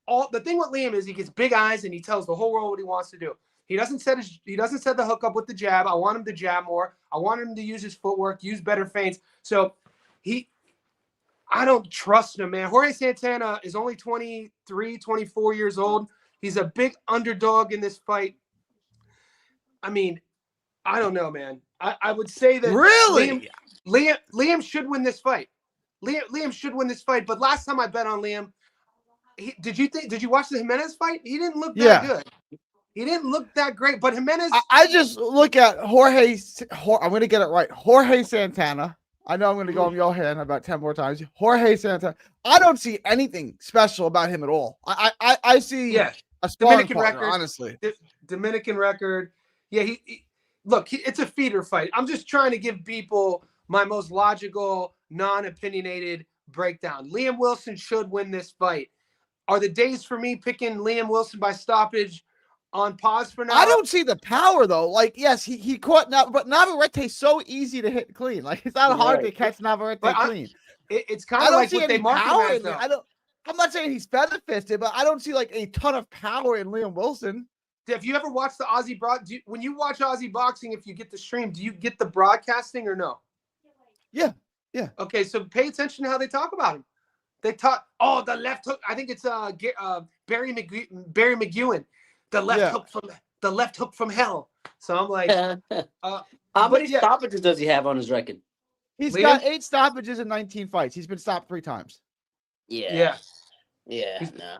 The thing with Liam is he gets big eyes and he tells the whole world what he wants to do. He doesn't set the hook up with the jab. I want him to jab more. I want him to use his footwork, use better feints. So I don't trust him, man. Jorge Santana is only 23, 24 years old. He's a big underdog in this fight. I mean, I don't know, man. I would say that really Liam should win this fight. Liam should win this fight. But last time I bet on Liam, did you watch the Jimenez fight? He didn't look that good. He didn't look that great. But Jimenez, I just look at Jorge. I'm going to get it right. Jorge Santana. I know I'm going to go on your hand about 10 more times. Jorge Santana. I don't see anything special about him at all. I see a Dominican partner, record, honestly. Dominican record. Yeah, it's a feeder fight. I'm just trying to give people my most logical, non-opinionated breakdown. Liam Wilson should win this fight. Are the days for me picking Liam Wilson by stoppage on pause for now? I don't see the power though. Like, yes, he caught but Navarrete's so easy to hit clean. Like, it's not hard to catch Navarrete clean. It's kind of like what they market as, though. I'm not saying he's feather fisted, but I don't see like a ton of power in Liam Wilson. Have you ever watched the Aussie when you watch Aussie boxing, if you get the stream, do you get the broadcasting or no? Yeah. Okay, so pay attention to how they talk about him. They talk, the left hook. I think it's Barry McEwen. The left hook from hell. So I'm like, how many stoppages does he have on his record? He's got 8 stoppages in 19 fights. He's been stopped 3 times. Yeah. No.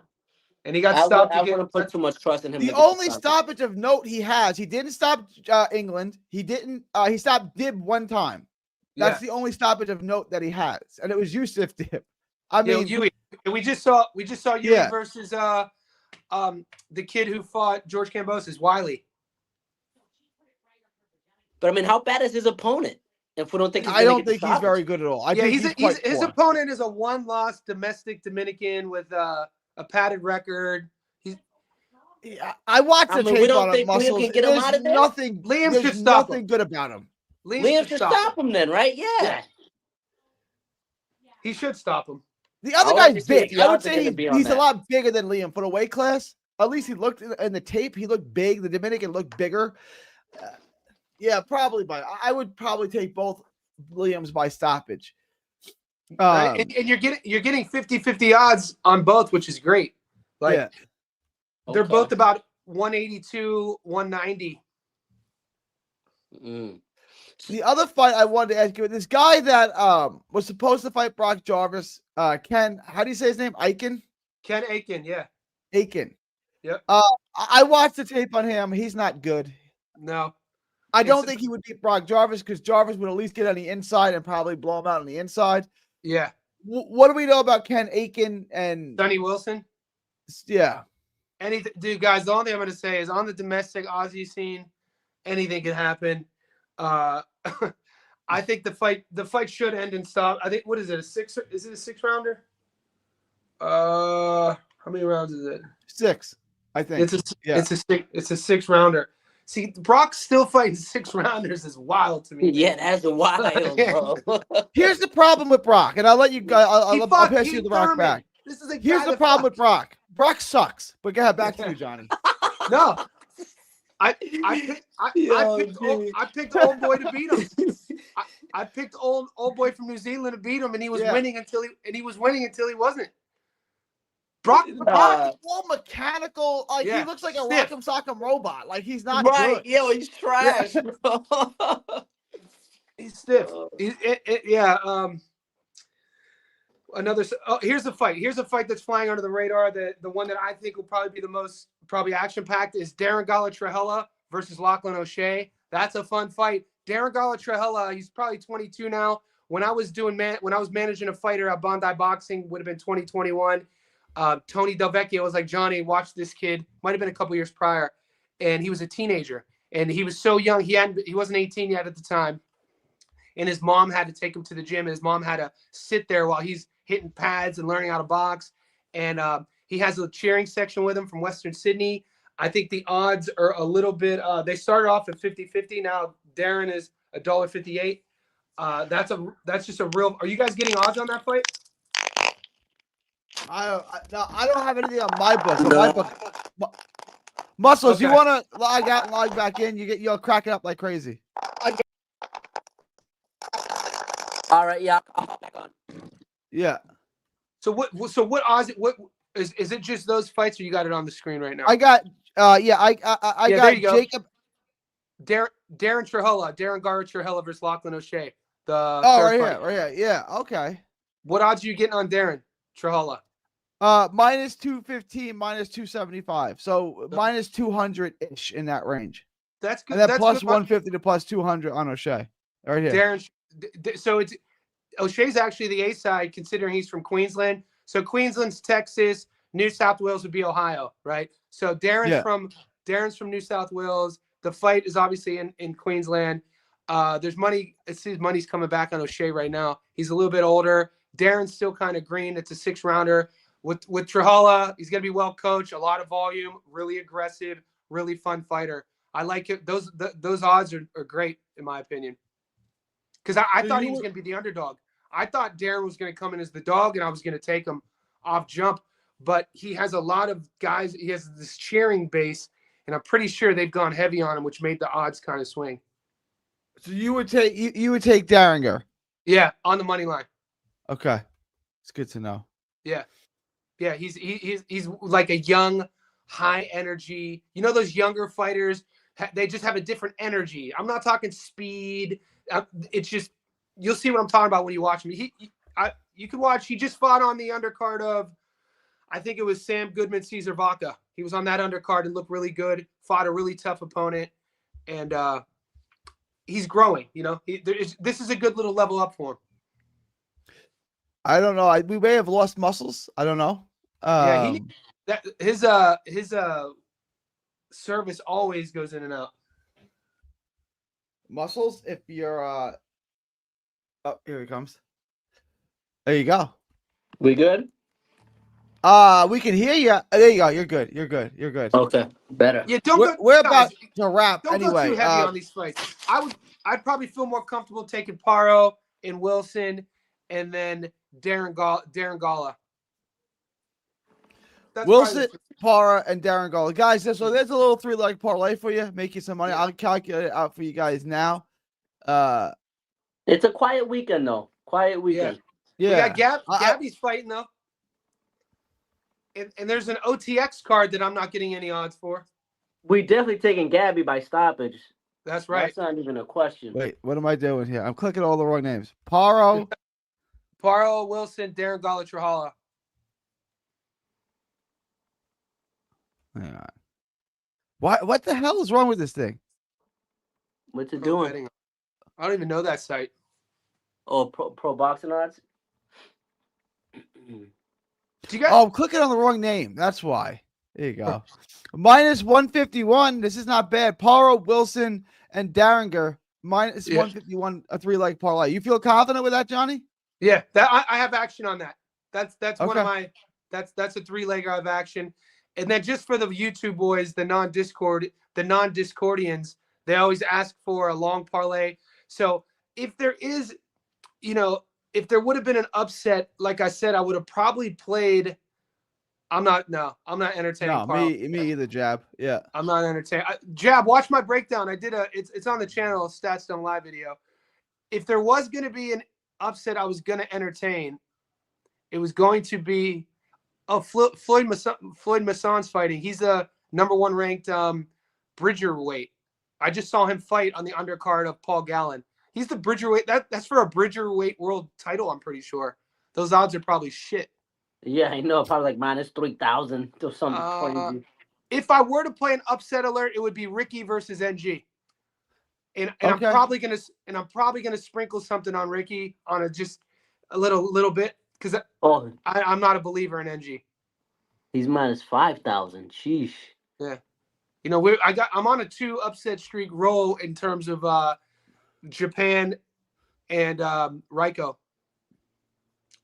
And he got stopped. I wouldn't put too much trust in him. The only stoppage of note he has, he didn't stop England. He didn't. He stopped Dib 1 time. That's the only stoppage of note that he has, and it was Yusuf Dib. I mean, Yui. We just saw Yui versus the kid who fought George Kambosos, Wiley. But I mean, how bad is his opponent? If we don't think I don't think he's very good at all. I think his opponent is a 1-loss domestic Dominican with a padded record. I watched the tape on him. Liam can get him out of there? Liam should stop him. Good about him. Liam should stop him then, right? Yeah. He should stop him. The other guy's big. I would say he's a lot bigger than Liam for the weight class. At least he looked in the tape. He looked big. The Dominican looked bigger. Yeah, probably I would probably take both Liams by stoppage. And you're getting 50-50 odds on both, which is great. Like they're both about 182, 190. The other fight I wanted to ask you, this guy that was supposed to fight Brock Jarvis, Ken, how do you say his name? Aiken? Ken Aiken, yeah. Aiken. Yep. I watched the tape on him. He's not good. No. I don't think he would beat Brock Jarvis because Jarvis would at least get on the inside and probably blow him out on the inside. Yeah. What do we know about Ken Aiken and Sonny Wilson? Yeah. Anything, dude, guys, the only thing I'm going to say is on the domestic Aussie scene, anything can happen. I think the fight should end in stop. I think, what is it? Is it a 6-rounder? How many rounds is it? 6, I think. It's a 6-rounder. See, Brock still fighting 6-rounders is wild to me. Yeah, that's wild, bro. Here's the problem with Brock, and I'll let you guys. I'll pass you the Rock back. Here's the problem with Brock. Brock sucks. But go ahead, back to you, Johnny. No, I picked Old Boy to beat him. I picked old boy from New Zealand to beat him, and he was winning until he wasn't. Brock is all mechanical. Like he looks like a Rock'em Sock'em robot. Like he's not right. good. Yeah, he's trash. He's stiff. Here's a fight. Here's a fight that's flying under the radar. The one that I think will probably be the most action packed is Darren Gala-Trahella versus Lachlan O'Shea. That's a fun fight. Darren Gala-Trahella, he's probably 22 now. When I was managing a fighter at Bondi Boxing, would have been 2021. Tony Del Vecchio was like, Johnny, watch this kid. Might have been a couple years prior, and he was a teenager, and he was so young. He wasn't 18 yet at the time, and his mom had to take him to the gym, and his mom had to sit there while he's hitting pads and learning how to box. And he has a cheering section with him from Western Sydney. I think the odds are a little bit. They started off at 50-50. Now Darren is $1.58. That's just a real. Are you guys getting odds on that fight? I don't have anything on my book. Muscles, Okay. you want to log out and log back in? You'll crack it up like crazy. All right, yeah, I'll hop back on. Yeah. So what odds? What is it? Just those fights, or you got it on the screen right now? I got. I Yeah, got there you go. Jacob. Darren Trujillo, Darren Gar Trujillo versus Lachlan O'Shea. The Oh, third right fight. here, right here. Yeah. Okay. What odds are you getting on Darren Trujillo? Minus 215, minus 275. So minus 200 ish in that range. That's good. And then That's plus good. 150 to plus 200 on O'Shea. Right here. Darren. So it's O'Shea's actually the A side, considering he's from Queensland. So Queensland's Texas, New South Wales would be Ohio, right? So Darren's from New South Wales. The fight is obviously in Queensland. There's money. It seems money's coming back on O'Shea right now. He's a little bit older. Darren's still kind of green. It's a 6-rounder. With Trujillo, he's gonna be well coached, a lot of volume, really aggressive, really fun fighter. I like it. Those odds are great in my opinion. Because I thought he was going to be the underdog. I thought Darren was going to come in as the dog, and I was going to take him off jump. But he has a lot of guys. He has this cheering base, and I'm pretty sure they've gone heavy on him, which made the odds kind of swing. So you would take Darringer. Yeah, on the money line. Okay, it's good to know. Yeah, he's like a young, high energy. You know those younger fighters? They just have a different energy. I'm not talking speed. It's just you'll see what I'm talking about when you watch him. You can watch. He just fought on the undercard of, I think it was Sam Goodman, Cesar Vaca. He was on that undercard and looked really good. Fought a really tough opponent, and he's growing. You know, this is a good little level up for him. I don't know. We may have lost muscles. I don't know. His service always goes in and out. Muscles, if you're oh, here he comes. There you go. We good? We can hear you. There you go. You're good. You're good. You're good. Okay, better. Yeah, we're about to wrap don't anyway. Go too heavy on these fights. I'd probably feel more comfortable taking Paro and Wilson, and then Darren Gala. Wilson, Para, and Darren Gala. Guys, so there's a little 3-leg parlay for you. Make you some money. Yeah. I'll calculate it out for you guys now. It's a quiet weekend, though. Quiet weekend. Yeah. We got Gabby's fighting, though. And there's an OTX card that I'm not getting any odds for. We definitely taking Gabby by stoppage. That's right. That's not even a question. Wait, what am I doing here? I'm clicking all the wrong names. Paro, Wilson, Darren Gala, Trujillo. Hang on. What the hell is wrong with this thing? What's it doing? Betting. I don't even know that site. Oh, pro boxing odds? I'm clicking on the wrong name. That's why. There you go. Minus 151. This is not bad. Paro, Wilson, and Darringer. Minus 151, a 3-leg parlay. You feel confident with that, Johnny? Yeah, that I have action on that. That's okay. One of my that's a 3-legger I have action. And then just for the YouTube boys, the non-Discordians, they always ask for a long parlay. So if there is, if there would have been an upset, like I said, I would have probably played. I'm not entertaining. No, me either, Jab. Yeah. I'm not entertaining. Jab, watch my breakdown. I did it's on the channel, Stats Done Live video. If there was going to be an upset I was going to entertain, it was going to be Floyd Masson's fighting. He's a #1 ranked Bridger weight. I just saw him fight on the undercard of Paul Gallen. He's the Bridger weight. That's for a Bridger weight world title, I'm pretty sure. Those odds are probably shit. Yeah, I know. Probably like minus 3,000 or something crazy. If I were to play an upset alert, it would be Ricky versus NG. And I'm probably gonna sprinkle something on Ricky on just a little bit because I'm not a believer in NG. He's minus 5,000. Sheesh. Yeah, I'm on a 2 upset streak roll in terms of Japan and Raiko.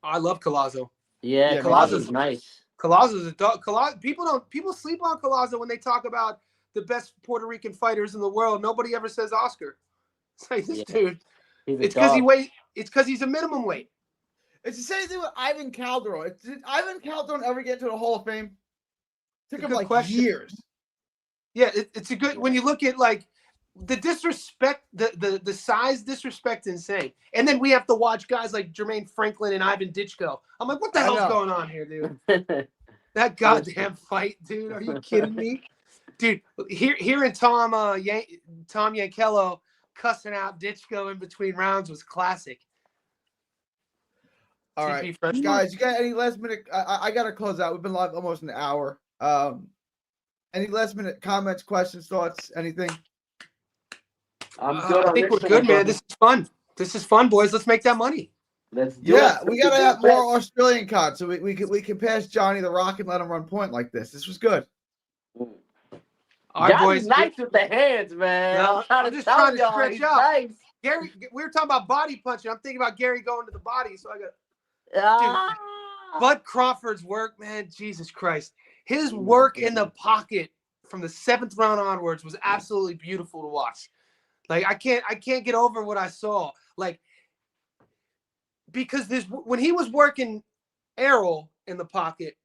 I love Collazo. Yeah, Collazo's nice. Collazo's a dog. People sleep on Collazo when they talk about the best Puerto Rican fighters in the world. Nobody ever says Oscar. It's like this dude. It's because he's a minimum weight. It's the same thing with Ivan Calderon. Did Ivan Calderon ever get to the Hall of Fame? Took him like years. Yeah, it's a good when you look at like the disrespect, the size disrespect insane. And then we have to watch guys like Jermaine Franklin and Ivan Ditchko. I'm like, what the hell's going on here, dude? That goddamn fight, dude. Are you kidding me? Dude, hearing Tom Yankello cussing out Ditchko in between rounds was classic. All right, guys, you got any last minute? I got to close out. We've been live almost an hour. Any last minute comments, questions, thoughts, anything? I'm good. I think we're good, man. This is fun. This is fun, boys. Let's make that money. Let's do it. We gotta have more Australian cards so we can pass Johnny the Rock and let him run point like this. This was good. All right, boys. Nice with the hands, man. No, I'm just trying to stretch out. Nice. Gary, we were talking about body punching. I'm thinking about Gary going to the body, so I got. Dude, Bud Crawford's work, man. Jesus Christ, his work in the pocket from the 7th round onwards was absolutely beautiful to watch. Like I can't get over what I saw. Like because when he was working Errol in the pocket,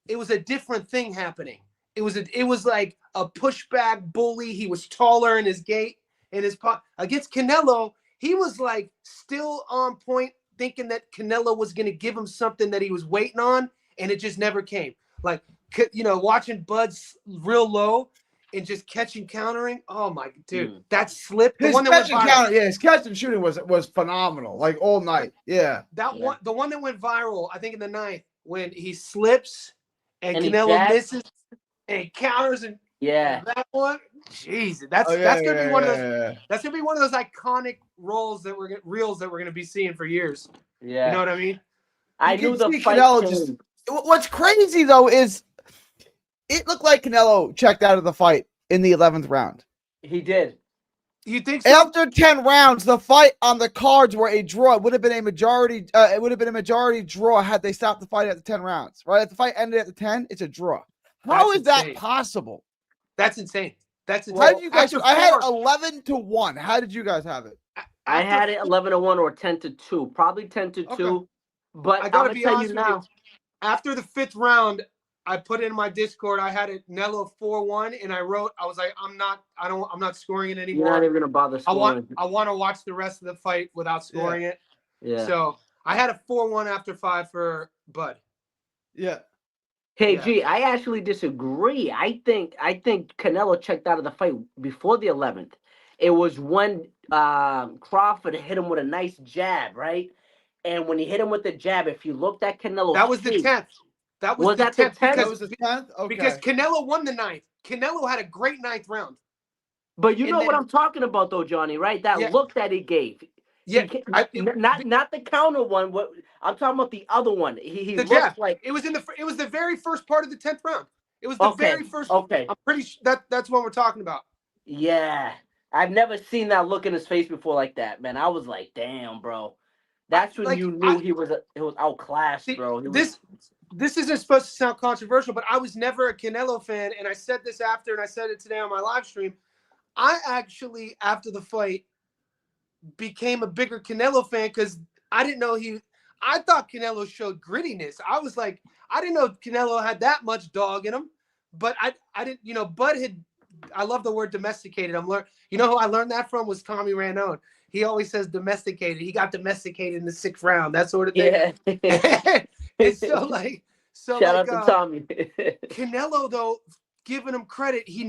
it was a different thing happening. It was like a pushback bully. He was taller in his gait, in his against Canelo. He was like still on point, thinking that Canelo was going to give him something that he was waiting on, and it just never came. Like, you know, watching Bud's real low and just catching, countering. Oh my dude, that slip. His catch and counter, his catch and shooting was phenomenal, like all night. Yeah, one, the one that went viral, I think in the 9th, when he slips and Canelo misses and counters and that one. Jesus, that's gonna be one of those. That's gonna be one of those iconic reels that we're gonna be seeing for years. Yeah, you know what I mean. I knew the fight. What's crazy though is it looked like Canelo checked out of the fight in the 11th round. He did. You think so? After 10 rounds, the fight on the cards were a draw. It would have been a majority. It would have been a majority draw had they stopped the fight at the 10 rounds. Right? If the fight ended at the 10, it's a draw. How is that possible? That's insane. That's insane. How did you guys? I had 11-1. How did you guys have it? I had it 11-1 or 10-2, probably 10-2. Okay. But I gotta tell you now. After the 5th round, I put in my Discord. I had it Nello 4-1, and I was like, I'm not scoring it anymore. You're not even gonna bother scoring. I want to watch the rest of the fight without scoring it. Yeah. So I had a 4-1 after 5 for Bud. Yeah. Hey, G, I actually disagree. I think Canelo checked out of the fight before the 11th. It was when Crawford hit him with a nice jab, right? And when he hit him with the jab, if you looked at Canelo, that was the 10th. That was the 10th. That was the 10th? Okay. Because Canelo won the 9th. Canelo had a great 9th round. But you know what I'm talking about, though, Johnny, right? That look that he gave. Yeah, not the counter one. What I'm talking about, the other one. He looked like it was the very first part of the 10th round. It was the very first. Okay, I'm pretty sure that's what we're talking about. Yeah, I've never seen that look in his face before like that, man. I was like, damn, bro. That's when you knew he was outclassed, bro. This isn't supposed to sound controversial, but I was never a Canelo fan, and I said this after, and I said it today on my live stream. I actually, after the fight, became a bigger Canelo fan because I didn't know I thought Canelo showed grittiness. I was like, I didn't know Canelo had that much dog in him, but I didn't, you know, Bud I love the word domesticated. You know who I learned that from was Tommy Ranone. He always says domesticated. He got domesticated in the 6th round, that sort of thing. Yeah. It's shout out to Tommy. Canelo, though, giving him credit, he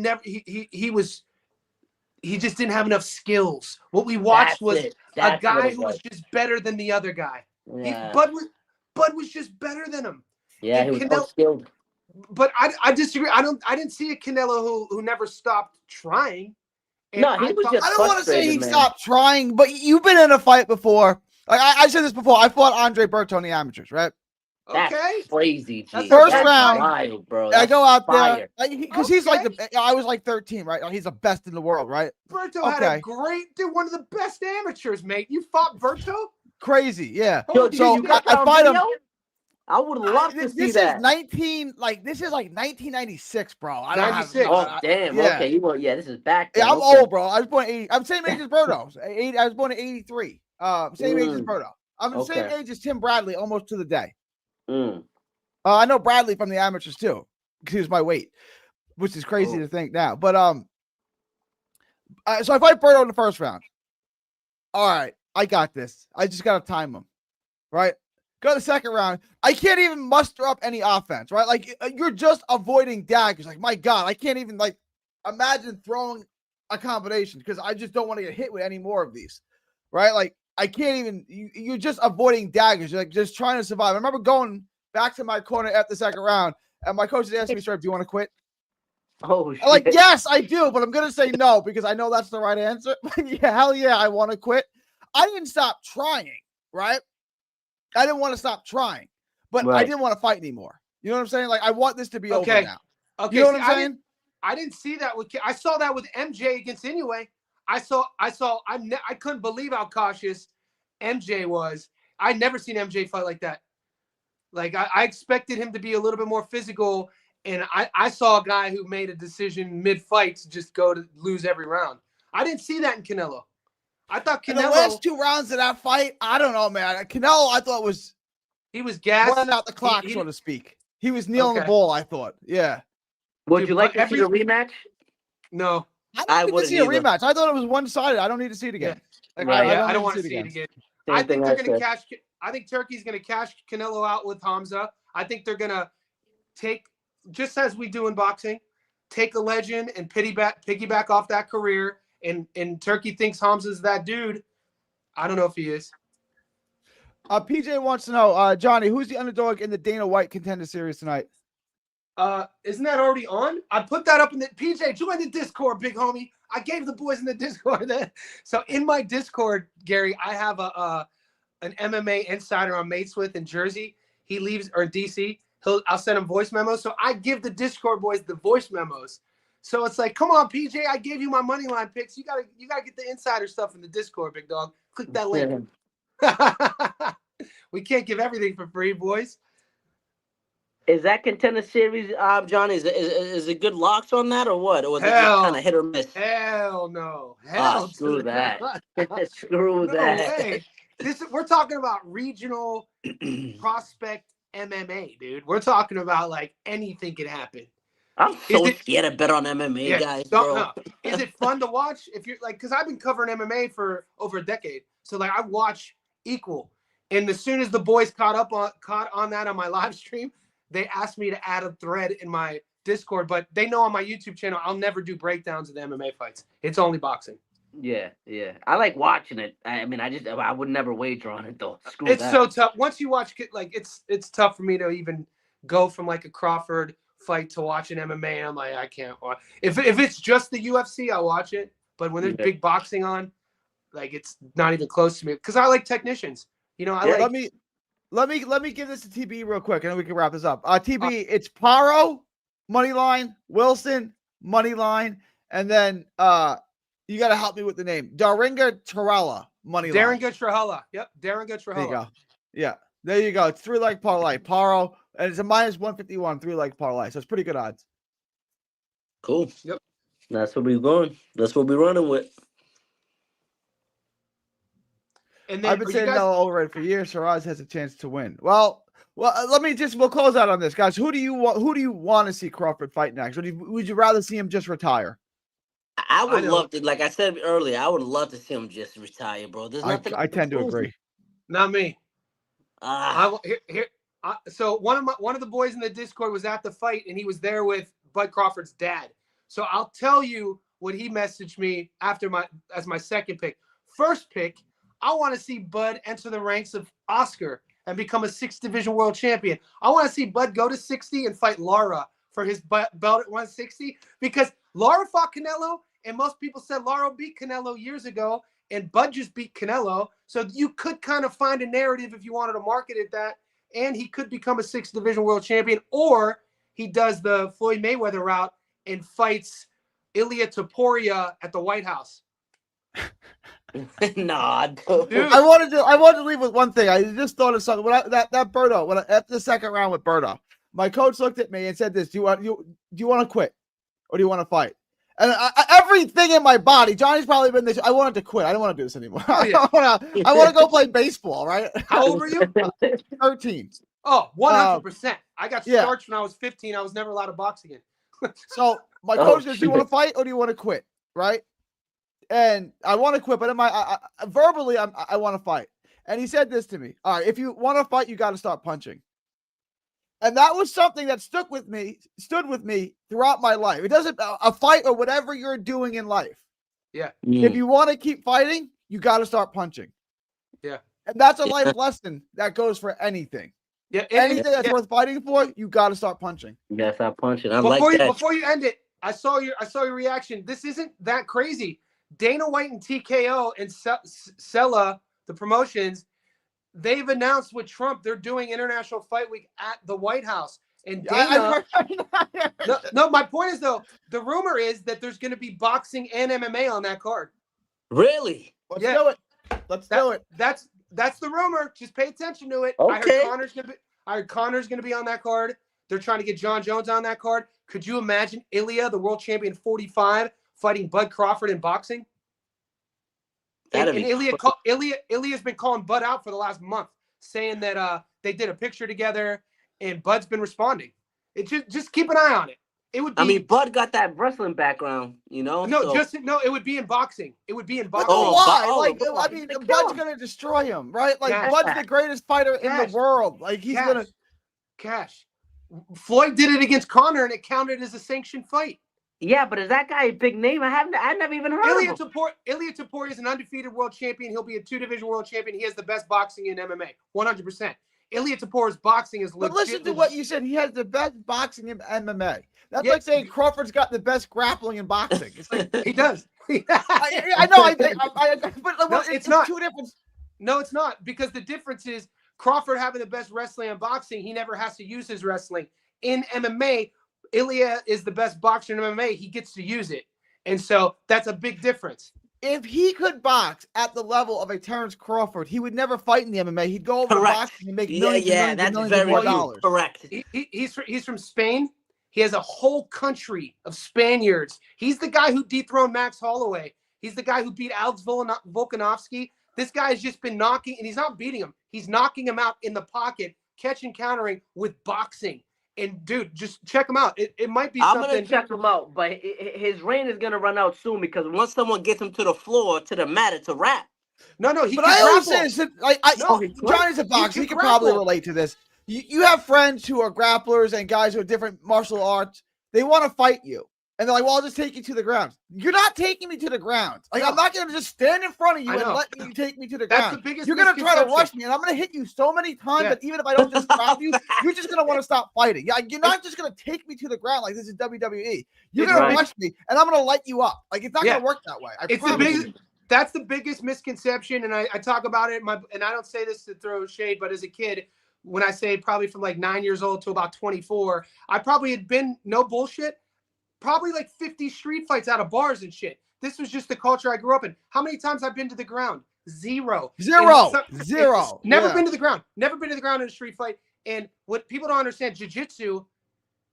just didn't have enough skills. What we watched was a guy who was just better than the other guy. Yeah. Bud was just better than him. Yeah, he was skilled. But I disagree. I didn't see a Canelo who never stopped trying. And no, he was just. I don't want to say he stopped trying, but you've been in a fight before. Like I said this before. I fought Andre Berto in the amateurs, right? That's crazy. That's first round, wild, bro. I go out there because he's like I was like 13, right? He's the best in the world, right? Berto had a great, one of the best amateurs, mate. You fought Berto? Crazy, yeah. Yo, so I fight him. I would love to see that. This is like 1996, bro. I don't 96. Oh, damn. Yeah. Okay, this is back then. Yeah, I'm old, bro. I was born in 80. I'm same age as Berto. I was born in 83. Same age as Berto. I'm the same age as Tim Bradley, almost to the day. I know Bradley from the amateurs too, because he was my weight. which is crazy to think now. But so I fight Berto in the first round. All right, I got this. I just got to time him, right? Go to the second round. I can't even muster up any offense, right? Like you're just avoiding daggers. Like, my God, I can't even like imagine throwing a combination because I just don't want to get hit with any more of these, right? Like I can't even. You're just avoiding daggers. You're like just trying to survive. I remember going back to my corner at the second round, and my coach asked me, "Sir, do you want to quit?" Oh, shit. I'm like, yes, I do, but I'm gonna say no because I know that's the right answer. Yeah, hell yeah, I want to quit. I didn't stop trying, right? I didn't want to stop trying, but I didn't want to fight anymore. You know what I'm saying? Like, I want this to be over now. Okay. You know what I'm saying? I didn't see that I saw that with MJ against Inoue. I couldn't believe how cautious MJ was. I never seen MJ fight like that. Like I expected him to be a little bit more physical, and I saw a guy who made a decision mid-fight to just go to lose every round. I didn't see that in Canelo. I thought Canelo. In the last 2 rounds of that fight, I don't know, man. Canelo, I thought he was gassed, running out the clock, so to speak. He was kneeling the ball, I thought. Yeah. Would you like to see a rematch? No. I don't need to see a rematch. I thought it was one-sided. I don't need to see it again. Yeah. Like, I don't want to see it again. I think they're going to cash. I think Turkey's going to cash Canelo out with Hamza. I think they're going to take, just as we do in boxing, take a legend and piggyback off that career. And Turkey thinks Hamza's that dude. I don't know if he is. PJ wants to know, Johnny, who's the underdog in the Dana White Contender Series tonight? Isn't that already on? I put that up in the PJ. Join the Discord, big homie. I gave the boys in the Discord that. So in my Discord, Gary, I have an MMA insider I'm mates with in Jersey. He leaves, or in DC. I'll send him voice memos. So I give the Discord boys the voice memos. So it's like, come on, PJ, I gave you my money line picks. You gotta get the insider stuff in the Discord, big dog. Click that link. We can't give everything for free, boys. Is that Contender Series, Johnny? Is it good locks on that or what? Or was it just kind of hit or miss? Hell no. Screw that. Screw that. Way. We're talking about regional prospect MMA, dude. We're talking about like anything can happen. I'm so scared to bet on MMA, guys, bro. No. Is it fun to watch? If you're like, because I've been covering MMA for over a decade, so like I watch equal. And as soon as the boys caught on that on my live stream, they asked me to add a thread in my Discord. But they know on my YouTube channel, I'll never do breakdowns of the MMA fights. It's only boxing. Yeah. I like watching it. I mean, I would never wager on it though. It's so tough. Once you watch it, like it's tough for me to even go from like a Crawford fight to watching MMA. I'm like, I can't watch. If it's just the UFC, I'll watch it. But when there's big boxing on, like it's not even close to me because I like technicians. You know, let me give this to TB real quick, and then we can wrap this up. TB, it's Paro money line, Wilson money line, and then you got to help me with the name. Daringa Trella money line. Daringa Trella. Yep, Daringa Trella. There you go. Yeah, there you go. It's 3-leg parlay. Paro, and it's a -151 3-leg parlay, so it's pretty good odds. Cool. Yep. That's what we're going. That's what we're running with. And then, I've been saying no over it for years. Shiraz has a chance to win. Well, we'll close out on this, guys. Who do you want to see Crawford fight next? Or would you rather see him just retire? I would love to, like I said earlier, I would love to see him just retire, bro. There's nothing. I tend to agree. Not me. So one of the boys in the Discord was at the fight, and he was there with Bud Crawford's dad. So I'll tell you what he messaged me as my second pick. First pick, I want to see Bud enter the ranks of Oscar and become a 6th division world champion. I want to see Bud go to 60 and fight Lara for his belt at 160 because Lara fought Canelo, and most people said Lara beat Canelo years ago, and Bud just beat Canelo. So you could kind of find a narrative if you wanted to market it that, and he could become a 6th division world champion, or he does the Floyd Mayweather route and fights Ilia Topuria at the White House. Nah, dude. I wanted to leave with one thing. I just thought of something. That Berto, after the second round with Berto, my coach looked at me and said this: Do you want to quit, or do you want to fight? And everything in my body, Johnny's probably been this. I wanted to quit. I don't want to do this anymore. Oh, yeah. I want to go play baseball. Right? How old were you? 13. Oh, 100%. I got starched when I was 15. I was never allowed to box again. So my coach says, "Do you want to fight or do you want to quit?" Right? And I want to quit, but verbally, I want to fight. And he said this to me: "All right, if you want to fight, you got to start punching." And that was something that stood with me throughout my life. It doesn't a fight or whatever you're doing in life. Yeah. If you want to keep fighting, you got to start punching. Yeah. And that's a life lesson that goes for anything. Yeah. Anything that's worth fighting for, you got to start punching. You got to start punching. Before you end it, I saw your reaction. This isn't that crazy. Dana White and TKO and Sella, the promotions, they've announced with Trump they're doing International Fight Week at the White House. And Dana, no, my point is though, the rumor is that there's going to be boxing and MMA on that card. Really? Let's do it. Let's do it. That's the rumor. Just pay attention to it. Okay. I heard Connor's going to be on that card. They're trying to get John Jones on that card. Could you imagine Ilya, the world champion 45, fighting Bud Crawford in boxing? Ilya's been calling Bud out for the last month, saying that they did a picture together, and Bud's been responding. It just keep an eye on it. It would be. I mean, Bud got that wrestling background, you know. It would be in boxing. It would be in boxing. But why? Bud's gonna destroy him, right? Like Bud's the greatest fighter in the world. Like he's gonna. Cash. Floyd did it against Connor, and it counted as a sanctioned fight. Yeah, but is that guy a big name? I never even heard of him. Ilya Tapori is an undefeated world champion. He'll be a 2-division world champion. He has the best boxing in MMA, 100%. Ilya Tapor's boxing is legit. But listen to what you said. He has the best boxing in MMA. That's like saying Crawford's got the best grappling in boxing. It's like he does. I know. But it's not two different. No, it's not, because the difference is Crawford having the best wrestling in boxing. He never has to use his wrestling. In MMA, Ilya is the best boxer in MMA. He gets to use it. And so that's a big difference. If he could box at the level of a Terrence Crawford, he would never fight in the MMA. He'd go over to boxing and make millions and millions of dollars. Correct. He's from Spain. He has a whole country of Spaniards. He's the guy who dethroned Max Holloway. He's the guy who beat Alex Volkanovski. This guy has just been knocking, and he's not beating him. He's knocking him out in the pocket, catch and countering with boxing. And dude, just check him out. It might be something. I'm going to check him out, but his reign is going to run out soon, because once someone gets him to the floor, to the mat, it's a wrap. No, but I always say, Johnny's a boxer. He can probably relate to this. You have friends who are grapplers and guys who are different martial arts. They want to fight you. And they're like, well, I'll just take you to the ground. You're not taking me to the ground. Like, I'm not going to just stand in front of you and let you take me to the ground. You're going to try to rush me, and I'm going to hit you so many times that even if I don't just stop you, you're just going to want to stop fighting. You're not just going to take me to the ground like this is WWE. You're going to rush me, and I'm going to light you up. Like, it's not going to work that way. That's the biggest misconception, and I talk about it. And I don't say this to throw shade, but as a kid, when I say probably from like 9 years old to about 24, I probably had been, no bullshit, probably like 50 street fights out of bars and shit. This was just the culture I grew up in. How many times I've been to the ground? Zero. Never been to the ground. Never been to the ground in a street fight. And what people don't understand, jiu-jitsu,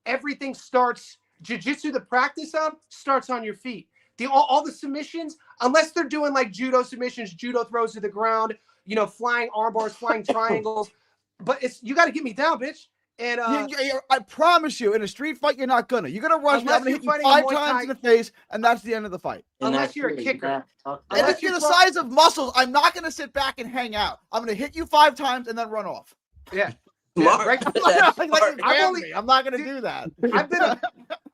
everything starts, jiu-jitsu, the practice of, starts on your feet. All the submissions, unless they're doing like judo submissions, judo throws to the ground, flying arm bars, flying triangles. But you got to get me down, bitch. And I promise you, in a street fight, you're not gonna. You're gonna rush me. I'm gonna hit you 5 times in the face, and that's the end of the fight. Unless you're a kicker. And if you're the size of muscles, I'm not gonna sit back and hang out. I'm gonna hit you 5 times and then run off. Yeah. Right. I'm not gonna do that.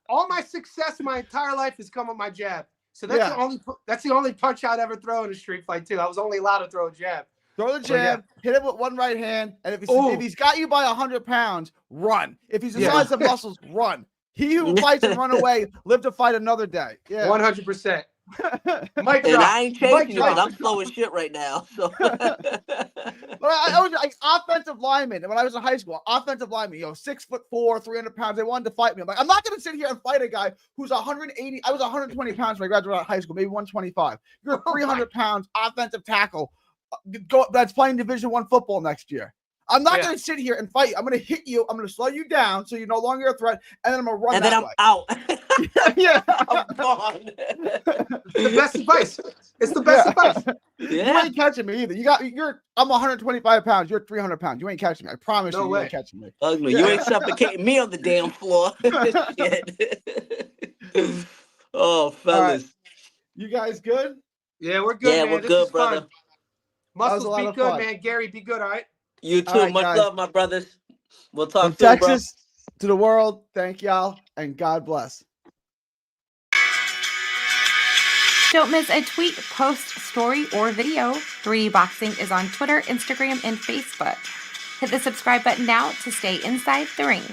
All my success my entire life has come with my jab. So that's the only punch I'd ever throw in a street fight too. I was only allowed to throw a jab. Throw the jab, hit him with one right hand, and if he's got you by 100 pounds, run. If he's the size of muscles, run. He who fights and run away, live to fight another day. Yeah, 100%. Mike drop. And I ain't chasing you, but I'm slow as shit right now. So, but I was like offensive lineman. And when I was in high school, offensive lineman, 6'4", 300 pounds. They wanted to fight me. I'm like, I'm not going to sit here and fight a guy who's 180. I was 120 pounds when I graduated out of high school, maybe 125. You're 300 pounds offensive tackle. That's playing Division I football next year. I'm not going to sit here and fight you. I'm going to hit you. I'm going to slow you down so you're no longer a threat, and then I'm going to run. And then I'm out. I'm gone. The best advice. It's the best advice. Yeah. You ain't catching me either. I'm 125 pounds. You're 300 pounds. You ain't catching me. I promise you ain't catching me. Ugly. You ain't suffocating me on the damn floor. Shit. Oh, fellas. All right. You guys good? Yeah, we're good, man. We're this good, is brother. fun. Muscles, be good, fun. man. Gary, be good, all right? You too. Right, Much guys. love, my brothers. We'll talk From soon, Texas to the world, thank y'all, and God bless. Don't miss a tweet, post, story, or video. 3D Boxing is on Twitter, Instagram, and Facebook. Hit the subscribe button now to stay inside the ring.